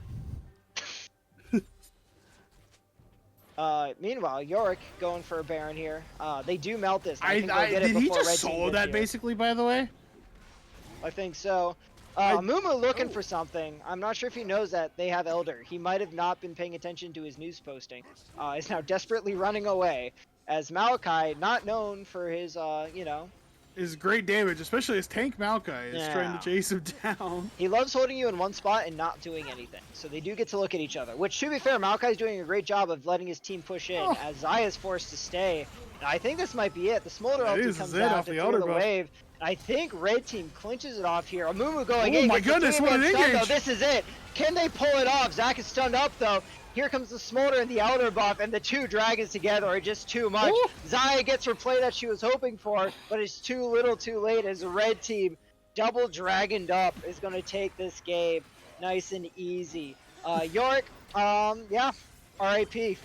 Meanwhile, Yorick going for a Baron here. They do melt this. Did he just solo that basically, by the way? I think so. Mumu looking for something. I'm not sure if he knows that they have Elder. He might have not been paying attention to his news posting. Is now desperately running away, as Malachi, not known for his, His great damage, especially his tank Malachi, is trying to chase him down. He loves holding you in one spot and not doing anything. So they do get to look at each other. Which, to be fair, Malachi's doing a great job of letting his team push in, as Xayah is forced to stay. And I think this might be it. The Smolder ulti comes out to clear the wave. I think red team clinches it off here. Amumu going in. Oh my goodness, what an engage! This is it. Can they pull it off? Zach is stunned up though. Here comes the Smolder and the Elder buff, and the 2 dragons together are just too much. Xayah gets her play that she was hoping for, but it's too little too late as the red team double dragoned up is gonna take this game nice and easy. York, yeah, RIP.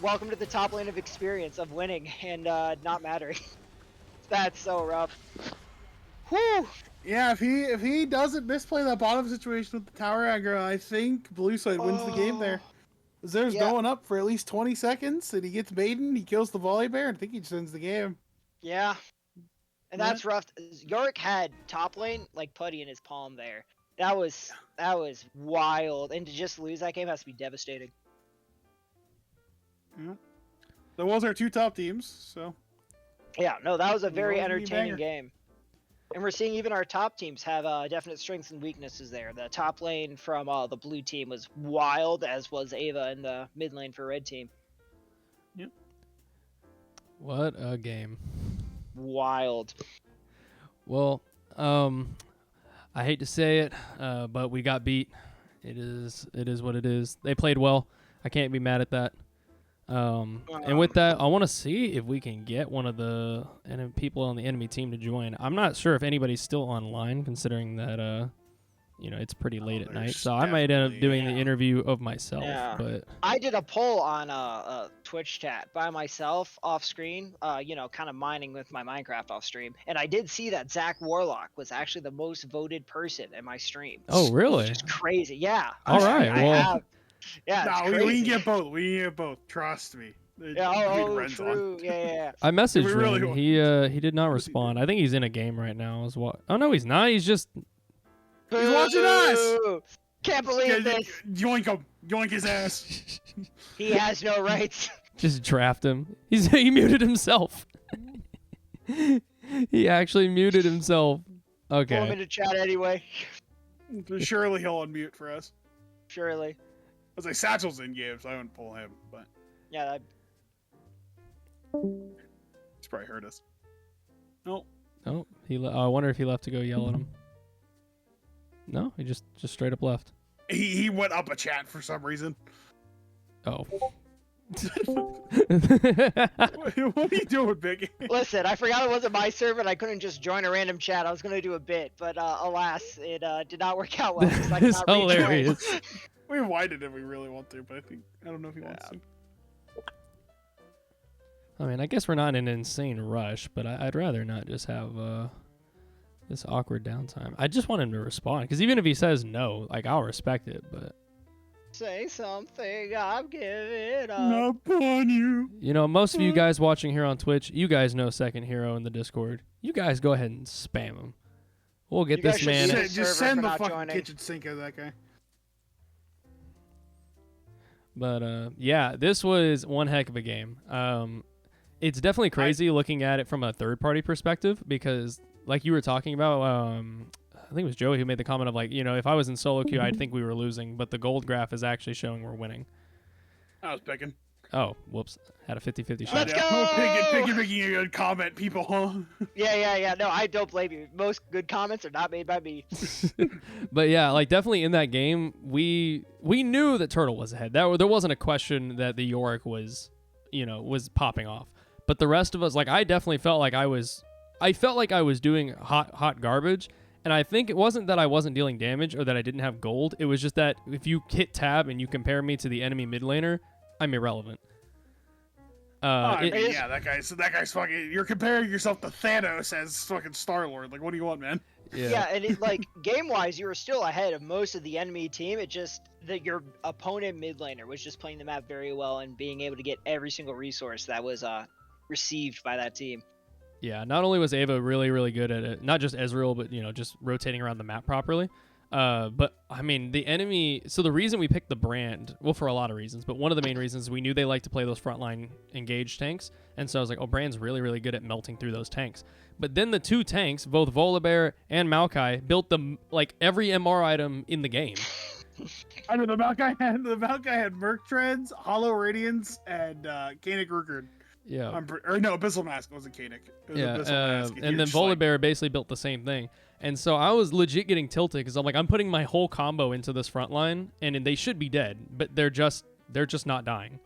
Welcome to the top lane of experience of winning and not mattering. That's so rough. Whew. Yeah, if he doesn't misplay that bottom situation with the tower aggro, I think blue side wins the game there. Zer's going up for at least 20 seconds, and he gets Maiden, he kills the volley bear, and I think he just ends the game. Yeah. And that's rough. York had top lane like putty in his palm there. That was wild. And to just lose that game has to be devastating. Yeah. That was our two top teams, so. Yeah, no, that was a very That was a entertaining banger. game. And we're seeing even our top teams have definite strengths and weaknesses there. The top lane from the blue team was wild, as was Ava, and the mid lane for red team. Yep. What a game. Wild. Well, I hate to say it, but we got beat. It is what it is. They played well. I can't be mad at that. And with that, I want to see if we can get one of the people on the enemy team to join. I'm not sure if anybody's still online, considering that it's pretty late at night. So I might end up doing the interview of myself. Yeah. But I did a poll on Twitch chat by myself off screen, kind of mining with my Minecraft off stream, and I did see that Zach Warlock was actually the most voted person in my stream. oh, really? Which is crazy. Yeah. All right. Yeah. No, It's we can crazy. get both. We can get both. Trust me. Yeah. True. Yeah. I messaged We really him. want- He did not respond. I think he's in a game right now as well. Oh no, he's not. He's just He's watching us! Boo! Can't believe this. Yoink him. Yoink his ass. He has no rights. just draft him. He muted himself. He actually muted himself. Pull him Okay. into chat anyway. Surely he'll unmute for us. Surely. I was like, Satchel's in game, so I wouldn't pull him, but Yeah. he's probably heard us. No. Oh, I wonder if he left to go yell at him. No, he just straight up left. He went up a chat for some reason. Oh. What are you doing, Biggie? Listen, I forgot it wasn't my server and I couldn't just join a random chat. I was going to do a bit, but alas, it did not work out well. 'cause I That is cannot rejoin. hilarious. We winded if we really want to, but I don't know if he wants to. I mean, I guess we're not in an insane rush, but I'd rather not just have this awkward downtime. I just want him to respond, because even if he says no, like, I'll respect it, but... Say something, I'm giving up. Not on you. You know, most of you guys watching here on Twitch, you guys know Second Hero in the Discord. You guys go ahead and spam him. We'll get You guys this should man... see Just server send for the not fucking joining. kitchen sink of that guy. But, yeah, this was one heck of a game. It's definitely crazy looking at it from a third-party perspective, because, like you were talking about, I think it was Joey who made the comment of, like, you know, if I was in solo queue, I'd think we were losing, but the gold graph is actually showing we're winning. I was picking. Oh, whoops. Had a 50-50 shot. Let's I know. go! Picking a good comment, people, huh? Yeah. No, I don't blame you. Most good comments are not made by me. But yeah, like definitely in that game, we knew that Turtle was ahead. There wasn't a question that the Yorick was popping off. But the rest of us, like, I definitely felt like I felt like I was doing hot garbage. And I think it wasn't that I wasn't dealing damage or that I didn't have gold. It was just that if you hit tab and you compare me to the enemy mid laner, I'm irrelevant. Yeah, that guy's fucking. You're comparing yourself to Thanos as fucking Star-Lord. Like, what do you want, man? Yeah, and it, like, game-wise, you were still ahead of most of the enemy team. It just that your opponent mid laner was just playing the map very well and being able to get every single resource that was received by that team. Yeah, not only was Ava really, really good at it, not just Ezreal, but, just rotating around the map properly. But, I mean, the enemy... So the reason we picked the brand, well, for a lot of reasons, but one of the main reasons, we knew they like to play those frontline engaged tanks. And so I was like, oh, brand's really, really good at melting through those tanks. But then the two tanks, both Volibear and Maokai, built every MR item in the game. I know the Maokai had Merc Treads, Hollow Radiance, and Kanik Rugard. Yeah. Abyssal Mask. It wasn't Kanik. It was Yeah, Abyssal Mask. and then Volibear basically built the same thing. And so I was legit getting tilted because I'm like, I'm putting my whole combo into this front line, and they should be dead, but they're just not dying.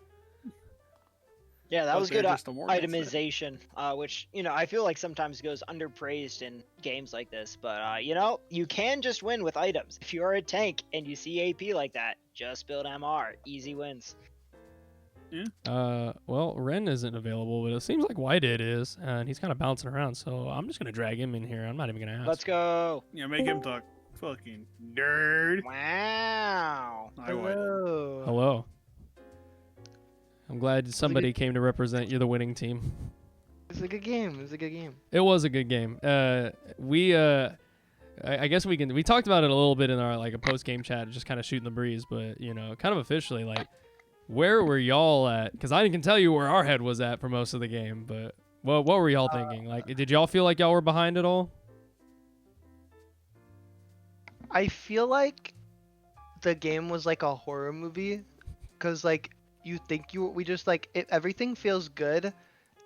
Yeah, that But was they're good just Immortals. itemization, which I feel like sometimes goes underpraised in games like this. But you can just win with items. If you are a tank and you see AP like that, just build MR, easy wins. Well, Ren isn't available, but it seems like Whitehead is, and he's kind of bouncing around. So I'm just gonna drag him in here. I'm not even gonna ask. Let's go. Yeah, make him talk. Fucking nerd. Wow. I would. Hello. Hello. I'm glad somebody came to represent you, the winning team. It's a good game. It was a good game. It was a good game. I guess we talked about it a little bit in our like a post game chat, just kind of shooting the breeze, but kind of officially, like, where were y'all at? Because I can tell you where our head was at for most of the game, but what were y'all thinking? Like, did y'all feel like y'all were behind at all? I feel like the game was like a horror movie, because like we just like everything feels good,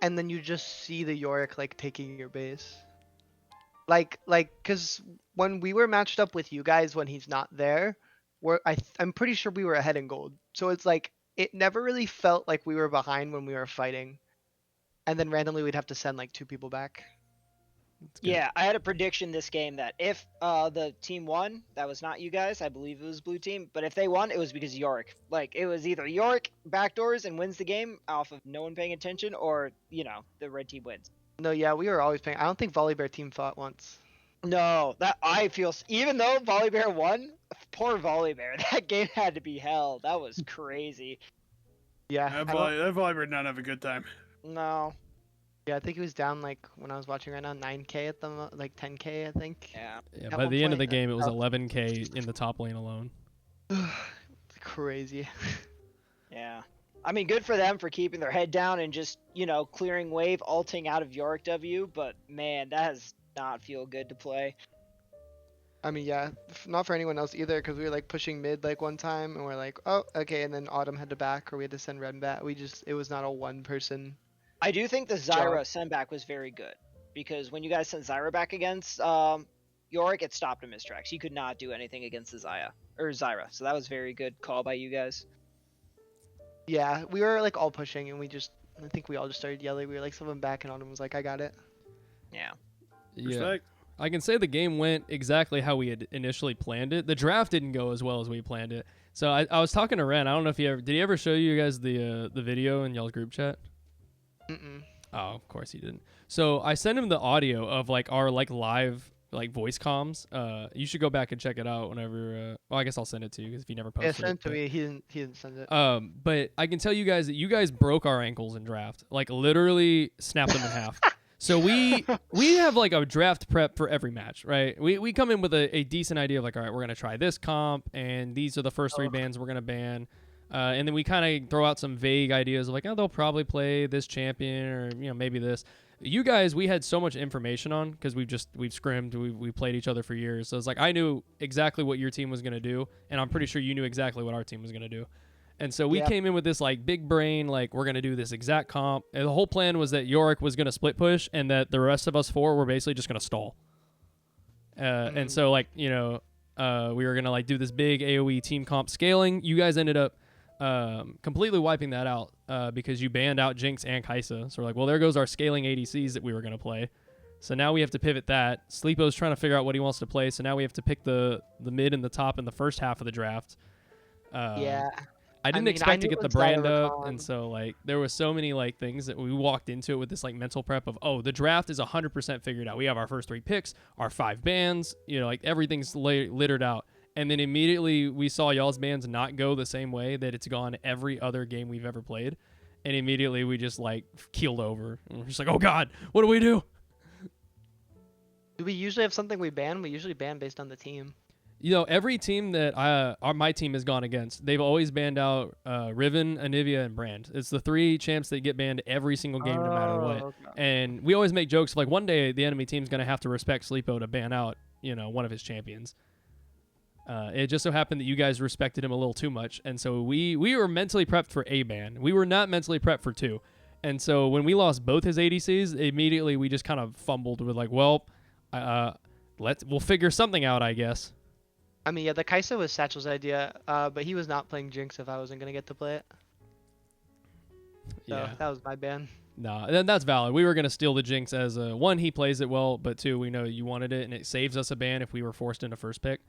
and then you just see the Yorick like taking your base. Like because when we were matched up with you guys when he's not there, I'm pretty sure we were ahead in gold. So it's like it never really felt like we were behind when we were fighting, and then randomly we'd have to send like 2 people back. Yeah, I had a prediction this game that if the team won, that was not you guys. I believe it was blue team. But if they won, it was because Yorick. Like, it was either Yorick backdoors and wins the game off of no one paying attention, or, the red team wins. No, yeah, we were always paying. I don't think Volibear team fought once. No, that I feel. Even though Volibear won, poor Volibear. That game had to be hell. That was crazy. Yeah, That Volibear did not have a good time. No. yeah, I think he was down like when I was watching right now 9K at the like 10K I think. Yeah. Yeah, At by one the end of the point, game, it was 11K in the top lane alone. Crazy. Yeah. I mean, good for them for keeping their head down and just, clearing wave, ulting out of Yorick W, but man, that does not feel good to play. I mean, yeah, not for anyone else either, because we were like pushing mid like one time, and we're like, oh, okay, and then Autumn had to back, or we had to send Ren back. It was not a one person. I do think the Zyra send back was very good, because when you guys sent Zyra back against Yorick, it stopped him in his tracks. He could not do anything against the Zyra, so that was very good call by you guys. Yeah, we were like all pushing, and I think we all just started yelling. We were like, someone back, and Autumn was like, I got it. Yeah. Yeah. Respect. I can say the game went exactly how we had initially planned it. The draft didn't go as well as we planned it. So I was talking to Ren. I don't know if did he ever show you guys the video in y'all's group chat? Mm-mm. Oh, of course he didn't. So I sent him the audio of like our like live like voice comms. You should go back and check it out whenever. Well, I guess I'll send it to you because if you never posted Yeah, send it to but, me. He didn't send it. But I can tell you guys that you guys broke our ankles in draft. Like literally snapped them in half. So we have like a draft prep for every match, right? We come in with a decent idea of like, all right, we're gonna try this comp, and these are the first 3 bans we're gonna ban, and then we kind of throw out some vague ideas of like, oh, they'll probably play this champion or maybe this. You guys, we had so much information on because we've scrimmed, we played each other for years, so it's like I knew exactly what your team was gonna do, and I'm pretty sure you knew exactly what our team was gonna do. And so we came in with this like big brain, like we're gonna do this exact comp. And the whole plan was that Yorick was gonna split push, and that the rest of us 4 were basically just gonna stall. And so like we were gonna like do this big AOE team comp scaling. You guys ended up completely wiping that out because you banned out Jinx and Kaisa. So we're like, well, there goes our scaling ADCs that we were gonna play. So now we have to pivot that. Sleepo's trying to figure out what he wants to play. So now we have to pick the mid and the top in the first half of the draft. Yeah. I didn't I expect to knew get it the was brand Zyra up, Khan. and so like there was so many like things that we walked into it with this like mental prep of, oh, the draft is 100% figured out. We have our first 3 picks, our 5 bans, like everything's littered out. And then immediately we saw y'all's bans not go the same way that it's gone every other game we've ever played, and immediately we just like keeled over, and we're just like, oh god, what do we do? Do we usually have something we ban? We usually ban based on the team. Every team that my team has gone against, they've always banned out Riven, Anivia, and Brand. It's the 3 champs that get banned every single game, no matter what. Okay. And we always make jokes of, like, one day the enemy team's going to have to respect Sleepo to ban out, one of his champions. It just so happened that you guys respected him a little too much, and so we were mentally prepped for a ban. We were not mentally prepped for 2. And so when we lost both his ADCs, immediately we just kind of fumbled with like, well, we'll figure something out, I guess. I mean, yeah, the Kaisa was Satchel's idea, but he was not playing Jinx if I wasn't gonna get to play it. So Yeah. that was my ban. No, then that's valid. We were gonna steal the Jinx as one, he plays it well, but two, we know you wanted it, and it saves us a ban if we were forced into first pick.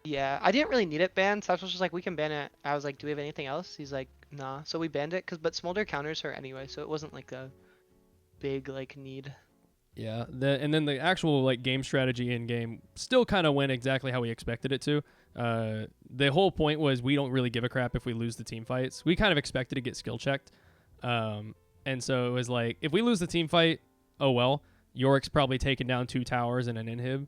Yeah, I didn't really need it banned. Satchel was just like, we can ban it. I was like, do we have anything else? He's like, nah. So we banned it, but Smolder counters her anyway, so it wasn't like a big like need. Yeah, and then the actual like game strategy in game still kind of went exactly how we expected it to. The whole point was we don't really give a crap if we lose the team fights. We kind of expected to get skill checked, and so it was like if we lose the team fight, oh well. Yorick's probably taken down 2 towers and an inhib,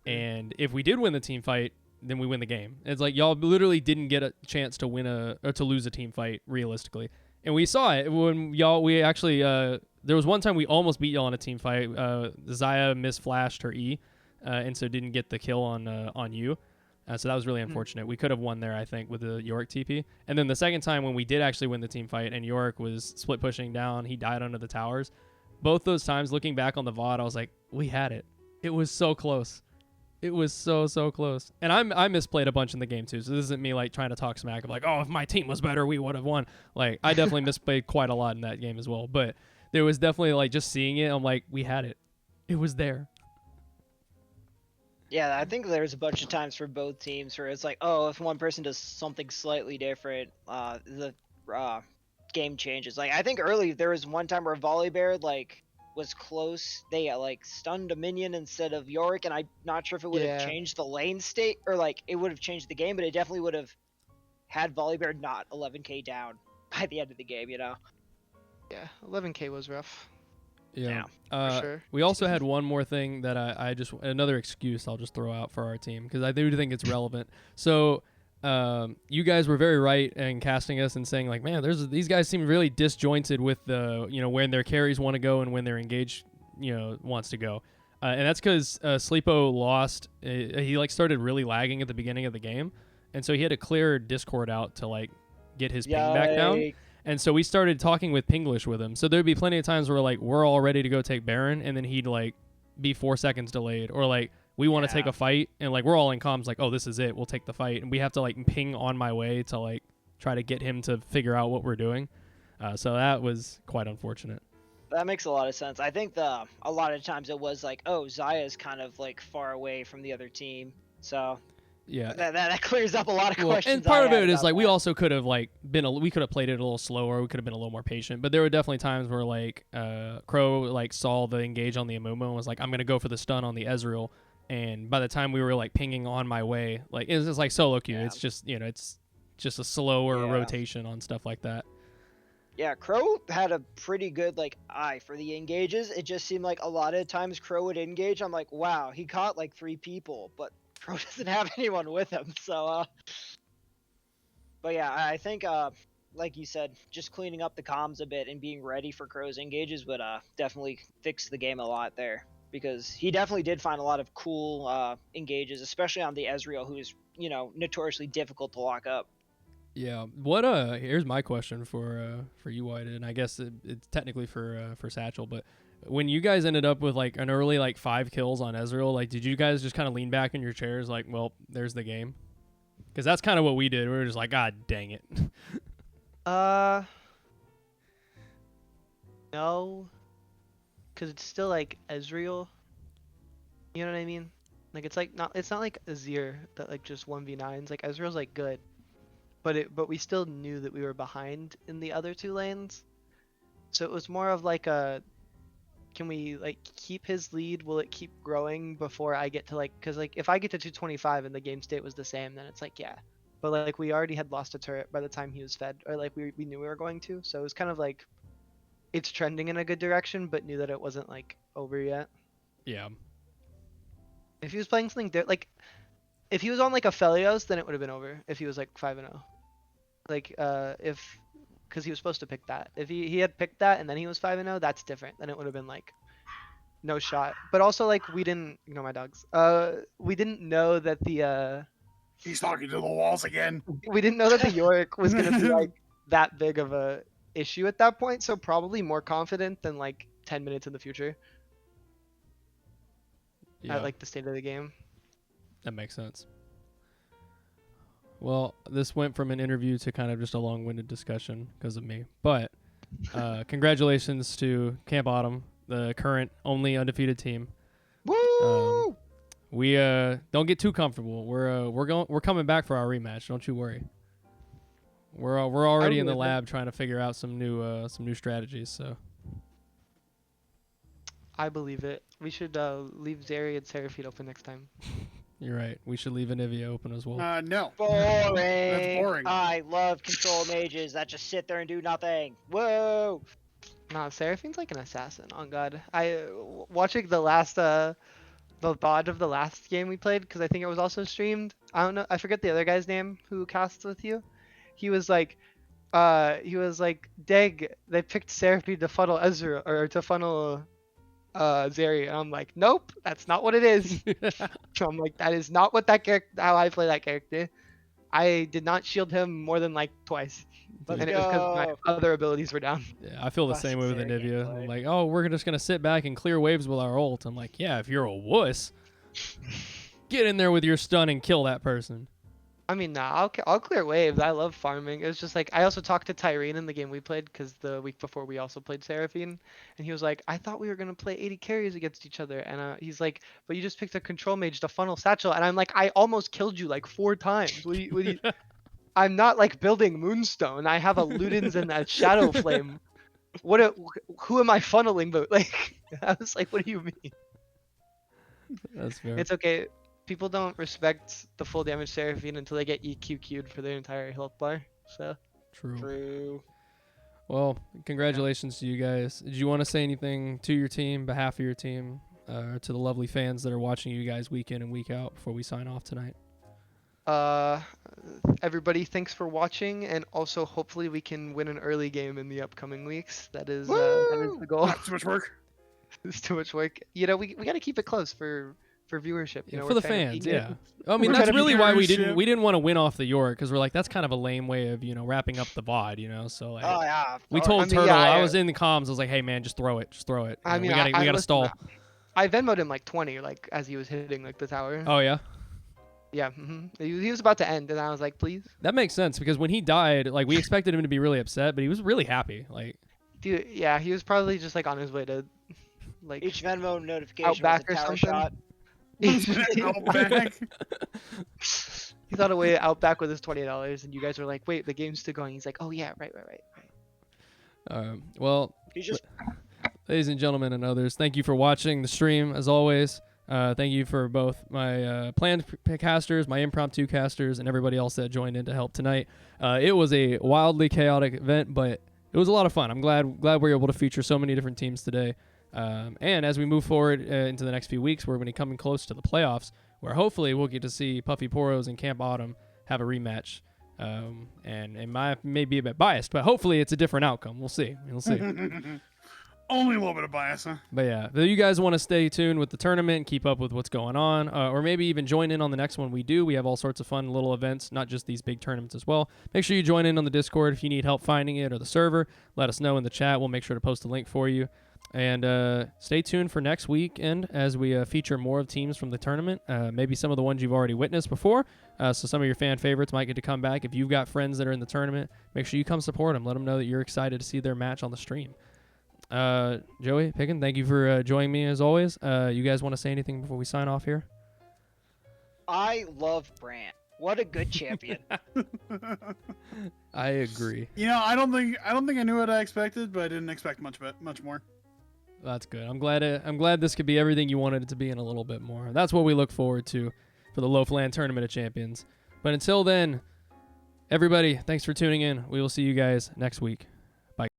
and if we did win the team fight, then we win the game. It's like y'all literally didn't get a chance to win or to lose a team fight realistically, and we saw it when we actually. There was one time we almost beat y'all in a team fight. Xayah misflashed her E, and so didn't get the kill on you. So that was really unfortunate. We could have won there, I think, with the Yorick TP. And then the second time when we did actually win the team fight and Yorick was split pushing down, he died under the towers. Both those times, looking back on the VOD, I was like, we had it. It was so close. It was so close. And I misplayed a bunch in the game too. So this isn't me like trying to talk smack of like, oh, if my team was better, we would have won. Like I definitely misplayed quite a lot in that game as well. But there was definitely like just seeing it, I'm like, we had it. It was there. Yeah, I think there's a bunch of times for both teams where it's like, oh, if one person does something slightly different, the game changes. Like I think early there was one time where Volibear like was close. They like stunned a minion instead of Yorick, and I'm not sure if it would have changed the lane state or like it would have changed the game, but it definitely would have had Volibear not 11k down by the end of the game. You know? Yeah, 11k was rough. Yeah. For sure. We also had one more thing that I just another excuse I'll just throw out for our team because I do think it's relevant. So you guys were very right in casting us and saying like, man, these guys seem really disjointed with the when their carries want to go and when their engage wants to go, and that's because Sleepo lost. He like started really lagging at the beginning of the game, and so he had to clear Discord out to like get his ping back down. And so we started talking with Pinglish with him. So there'd be plenty of times where like we're all ready to go take Baron, and then he'd like be 4 seconds delayed, or like we want to take a fight, and like we're all in comms like, oh, this is it, we'll take the fight, and we have to like ping on my way to like try to get him to figure out what we're doing. So that was quite unfortunate. That makes a lot of sense. I think a lot of times it was like, oh, Xayah's kind of like far away from the other team, so. Yeah, that clears up a lot of questions. And part of it is like we also could have like we could have played it a little slower. We could have been a little more patient. But there were definitely times where like Crow like saw the engage on the Amumu and was like, I'm gonna go for the stun on the Ezreal. And by the time we were like pinging on my way, like it's just like solo queue. It's just it's just a slower rotation on stuff like that. Yeah, Crow had a pretty good like eye for the engages. It just seemed like a lot of times Crow would engage. I'm like, wow, he caught like 3 people, but Crow doesn't have anyone with him, so but yeah, I think like you said, just cleaning up the comms a bit and being ready for Crow's engages would definitely fix the game a lot there, because he definitely did find a lot of cool engages, especially on the Ezreal, who's notoriously difficult to lock up. Yeah. What here's my question for you, White, and I guess it's technically for Satchel, but when you guys ended up with like an early like 5 kills on Ezreal, like did you guys just kind of lean back in your chairs like, well, there's the game? Because that's kind of what we did. We were just like, God dang it. No, because it's still like Ezreal. You know what I mean? Like it's not like Azir that like just 1v9s. Like Ezreal's like good, but we still knew that we were behind in the other 2 lanes, so it was more of like a, can we like keep his lead? Will it keep growing before I get to like, because like if I get to 225 and the game state was the same, then it's like, yeah. But like we already had lost a turret by the time he was fed, or like we knew we were going to. So it was kind of like it's trending in a good direction, but knew that it wasn't like over yet. Yeah. If he was playing something like if he was on like a Felios, then it would have been over. If he was like 5-0, like because he was supposed to pick that. If he had picked that and then he was 5-0, that's different. Then it would have been like no shot. But also like we didn't ignore my dogs. We didn't know that the He's talking to the walls again. we didn't know that the Yorick was gonna be like that big of a issue at that point. So probably more confident than like 10 minutes in the future. Yeah. At like the state of the game. That makes sense. Well, this went from an interview to kind of just a long-winded discussion because of me. But congratulations to Camp Autumn, the current only undefeated team. Woo! We don't get too comfortable. We're coming back for our rematch. Don't you worry. We're already in the lab trying to figure out some new strategies. So I believe it. We should leave Zeri and Seraphine open next time. you're right. We should leave Anivia open as well. No. Boring. That's boring. I love control mages that just sit there and do nothing. Whoa. Nah, Seraphine's like an assassin. On God, watching the last the VOD of the last game we played, because I think it was also streamed. I don't know. I forget the other guy's name who casts with you. He was like, Deg, they picked Seraphine to funnel Ezra or to funnel Zeri, and I'm like, nope, that's not what it is. So I'm like, that is not what that character, how I play that character. I did not shield him more than like twice, and it was because my other abilities were down. Yeah, I feel the same way with Classic Anivia. gameplay. I'm like, oh, we're just gonna sit back and clear waves with our ult. I'm like, yeah, if you're a wuss, get in there with your stun and kill that person. I mean, nah, I'll clear waves. I love farming. It was just like I also talked to Tyrene in the game we played because the week before we also played Seraphine, and he was like, I thought we were gonna play 80 carries against each other, and he's like, but you just picked a control mage to funnel Satchel, and I'm like, I almost killed you like 4 times. What do you I'm not like building Moonstone. I have a Ludens and a Shadow Flame. Who am I funneling? But like, I was like, what do you mean? That's fair. It's okay. People don't respect the full damage Seraphine until they get EQQ'd for their entire health bar. So True. Well, congratulations to you guys. Did you want to say anything to your team, behalf of your team, to the lovely fans that are watching you guys week in and week out before we sign off tonight? Everybody, thanks for watching, and also hopefully we can win an early game in the upcoming weeks. That is the goal. Not too much work. It's too much work. You know, we got to keep it close for viewership. You know, for we're the trying to fans, keep yeah. it- I mean, We're that's trying to really be why we viewership. didn't want to win off the York, because we're like, that's kind of a lame way of wrapping up the VOD, So like, Oh yeah. we of told course. I mean, Turtle, yeah, I was in the comms, I was like, hey man, just throw it. I mean, we gotta listened- stall. I Venmoed him like 20, like as he was hitting like the tower. Oh yeah, Yeah, he was about to end, and I was like, please, that makes sense because when he died, like we expected him to be really upset, but he was really happy. Like, dude. Yeah, he was probably just like on his way to, like, Each Venmo notification Outback was a or tower something. shot. Outback. he thought away to Outback with his $20, and you guys were like, wait, the game's still going. He's like, oh yeah, right. well, He just ladies and gentlemen and others, thank you for watching the stream as always. Thank you for both my planned casters, my impromptu casters, and everybody else that joined in to help tonight. It was a wildly chaotic event, but it was a lot of fun. I'm glad we were able to feature so many different teams today. And as we move forward into the next few weeks, we're going to be coming close to the playoffs, where hopefully we'll get to see Puffy Poros and Camp Autumn have a rematch. And it may be a bit biased, but hopefully it's a different outcome. We'll see. Only a little bit of bias, huh? But yeah, if you guys want to stay tuned with the tournament, keep up with what's going on, or maybe even join in on the next one we do. We have all sorts of fun little events, not just these big tournaments as well. Make sure you join in on the Discord if you need help finding it or the server. Let us know in the chat. We'll make sure to post a link for you. And stay tuned for next weekend as we feature more of teams from the tournament, maybe some of the ones you've already witnessed before. So some of your fan favorites might get to come back. If you've got friends that are in the tournament, make sure you come support them. Let them know that you're excited to see their match on the stream. Joey, Picken, thank you for joining me as always. You guys want to say anything before we sign off here? I love Brant. What a good champion. I agree. I don't think I knew what I expected, but I didn't expect much more. That's good. I'm glad this could be everything you wanted it to be and a little bit more. That's what we look forward to for the Loafland Tournament of Champions. But until then, everybody, thanks for tuning in. We will see you guys next week.